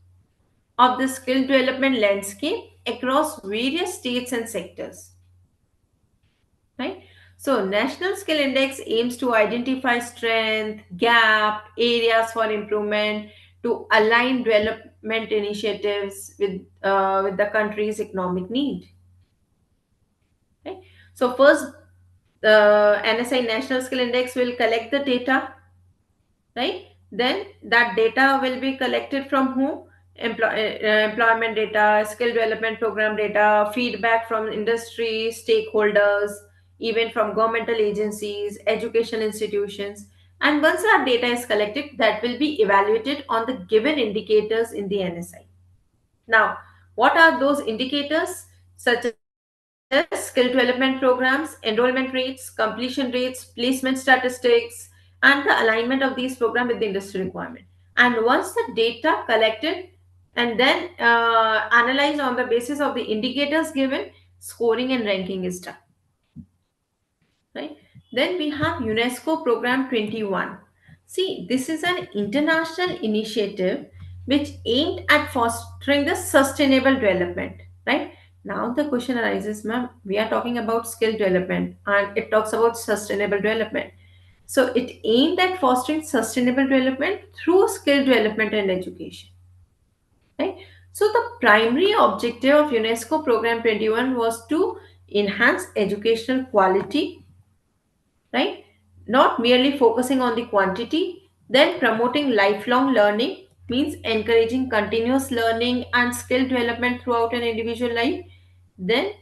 S4: of the skill development landscape across various states and sectors, right? So national skill index aims to identify strength, gap, areas for improvement to align development initiatives with the country's economic need, right? So first, the NSI National Skill Index will collect the data, right? Then that data will be collected from who? Employment data, skill development program data, feedback from industry stakeholders, even from governmental agencies, education institutions. And once that data is collected, that will be evaluated on the given indicators in the NSI. Now, what are those indicators? Such as skill development programs, enrollment rates, completion rates, placement statistics, and the alignment of these programs with the industry requirement. And once the data collected and then analyzed on the basis of the indicators given, scoring and ranking is done. Right? Then we have UNESCO Program 21. See, this is an international initiative which aimed at fostering the sustainable development. Right? Now the question arises, ma'am, we are talking about skill development and it talks about sustainable development. So it aimed at fostering sustainable development through skill development and education. Right? So the primary objective of UNESCO Program 21 was to enhance educational quality, right? Not merely focusing on the quantity, then promoting lifelong learning means encouraging continuous learning and skill development throughout an individual life. Then,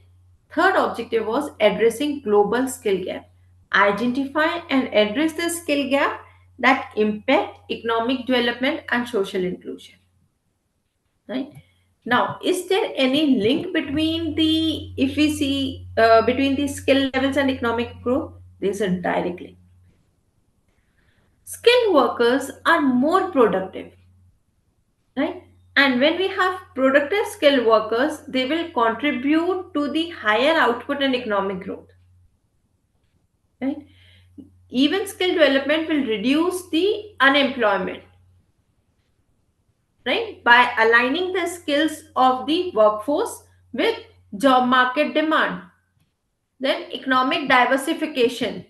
S4: third objective was addressing global skill gap. Identify and address the skill gap that impact economic development and social inclusion. Right? Now, is there any link between the, if we see between the skill levels and economic growth? There's a direct link. Skilled workers are more productive, right? And when we have productive skilled workers, they will contribute to the higher output and economic growth, right? Even skill development will reduce the unemployment, right? By aligning the skills of the workforce with job market demand. Then economic diversification.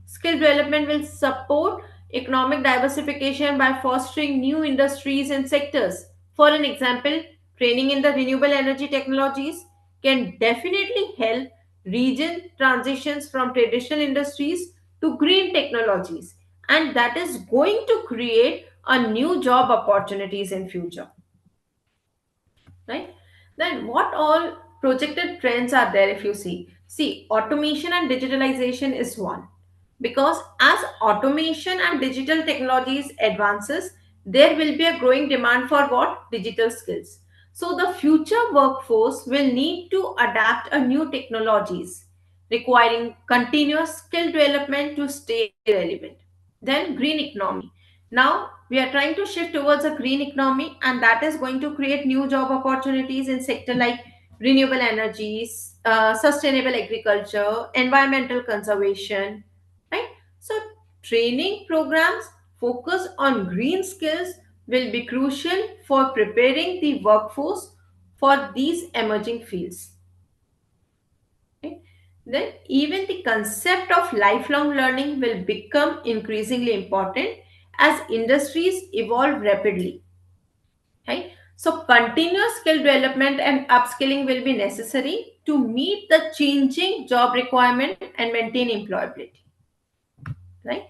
S4: Skill development will support economic diversification by fostering new industries and sectors. For an example, training in the renewable energy technologies can definitely help region transitions from traditional industries to green technologies, and that is going to create a new job opportunities in future, right? Then what all projected trends are there? If you see automation and digitalization is one, because as automation and digital technologies advances, there will be a growing demand for what? Digital skills. So the future workforce will need to adapt a new technologies, requiring continuous skill development to stay relevant. Then green economy. Now we are trying to shift towards a green economy, and that is going to create new job opportunities in sector like renewable energies, sustainable agriculture, environmental conservation, right? So training programs focus on green skills will be crucial for preparing the workforce for these emerging fields. Okay. Then even the concept of lifelong learning will become increasingly important as industries evolve rapidly. Right? So continuous skill development and upskilling will be necessary to meet the changing job requirement and maintain employability. Right?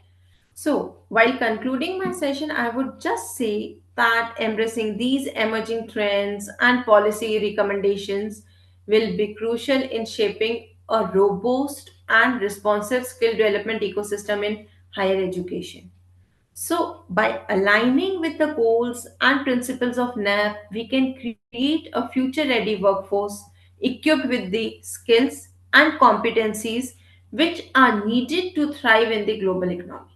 S4: So, while concluding my session, I would just say that embracing these emerging trends and policy recommendations will be crucial in shaping a robust and responsive skill development ecosystem in higher education. So, by aligning with the goals and principles of NAP, we can create a future ready workforce equipped with the skills and competencies which are needed to thrive in the global economy.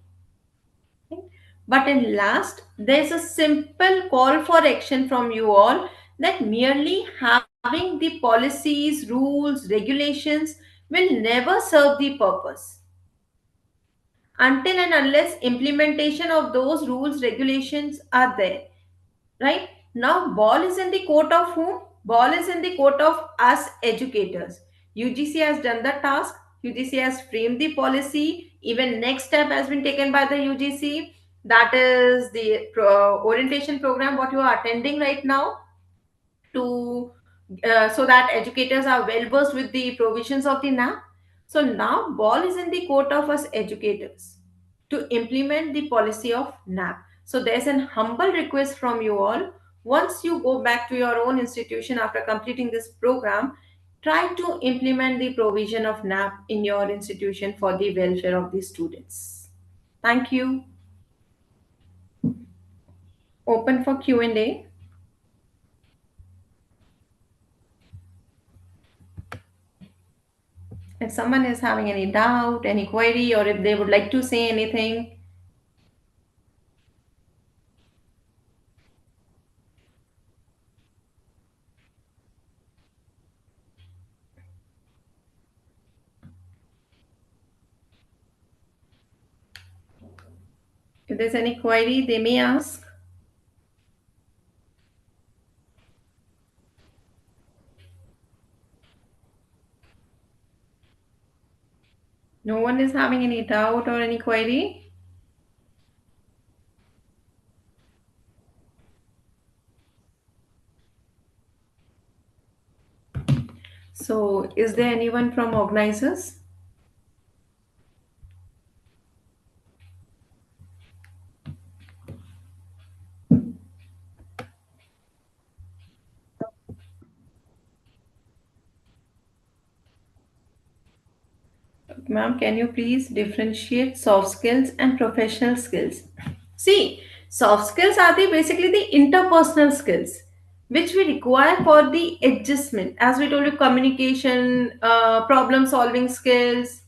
S4: But in last, there's a simple call for action from you all, that merely having the policies, rules, regulations will never serve the purpose until and unless implementation of those rules, regulations are there. Right? Now, ball is in the court of whom? Ball is in the court of us educators. UGC has done the task. UGC has framed the policy. Even next step has been taken by the UGC. That is the orientation program what you are attending right now, to so that educators are well versed with the provisions of the NAP. So now ball is in the court of us educators to implement the policy of NAP. So there's an humble request from you all. Once you go back to your own institution after completing this program, try to implement the provision of NAP in your institution for the welfare of the students. Thank you. Open for Q&A. If someone is having any doubt, any query, or if they would like to say anything. If there's any query, they may ask. No one is having any doubt or any query. So, is there anyone from organizers? Ma'am, can you please differentiate soft skills and professional skills? See, soft skills are basically the interpersonal skills which we require for the adjustment. As we told you, communication, problem solving skills,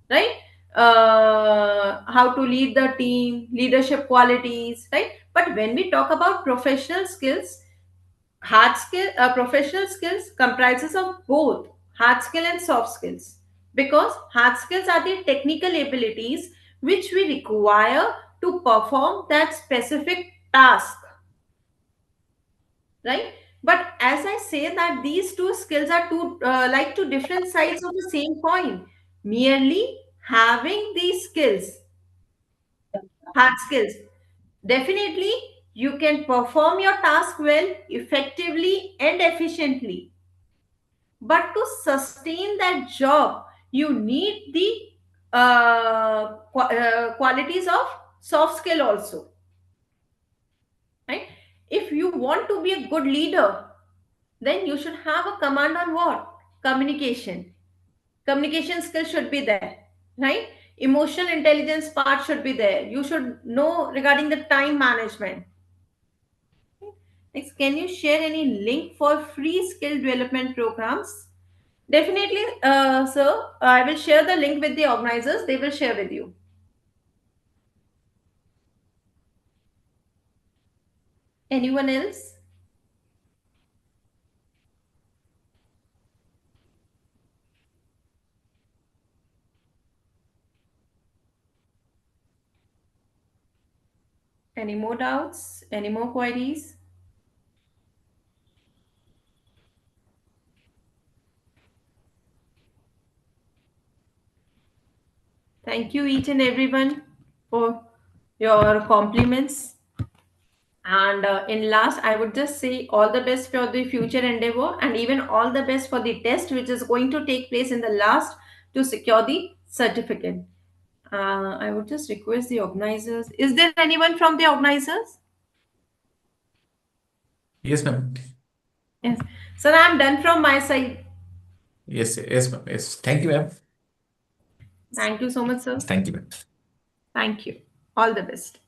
S4: right? How to lead the team, leadership qualities, right? But when we talk about professional skills, professional skills comprises of both hard skill and soft skills, because hard skills are the technical abilities which we require to perform that specific task, right? But as I say that these two skills are two like two different sides of the same coin. Merely Having these skills, hard skills, definitely you can perform your task well, effectively, and efficiently. But to sustain that job, you need the qualities of soft skill also, right? If you want to be a good leader, then you should have a command on what? Communication. Communication skill should be there, right? Emotional intelligence part should be there. You should know regarding the time management. Next, can you share any link for free skill development programs? Definitely, sir. I will share the link with the organizers. They will share with you. Anyone else? Any more doubts? Any more queries? Thank you, each and everyone, for your compliments. And in last, I would just say all the best for the future endeavor, and even all the best for the test which is going to take place in the last to secure the certificate. I would just request the organizers. Is there anyone from the organizers?
S1: Yes, ma'am.
S4: Yes. Sir, I'm done from my side.
S1: Yes, yes, ma'am. Yes. Thank you, ma'am.
S4: Thank you so much, sir.
S1: Thank you, ma'am.
S4: Thank you. All the best.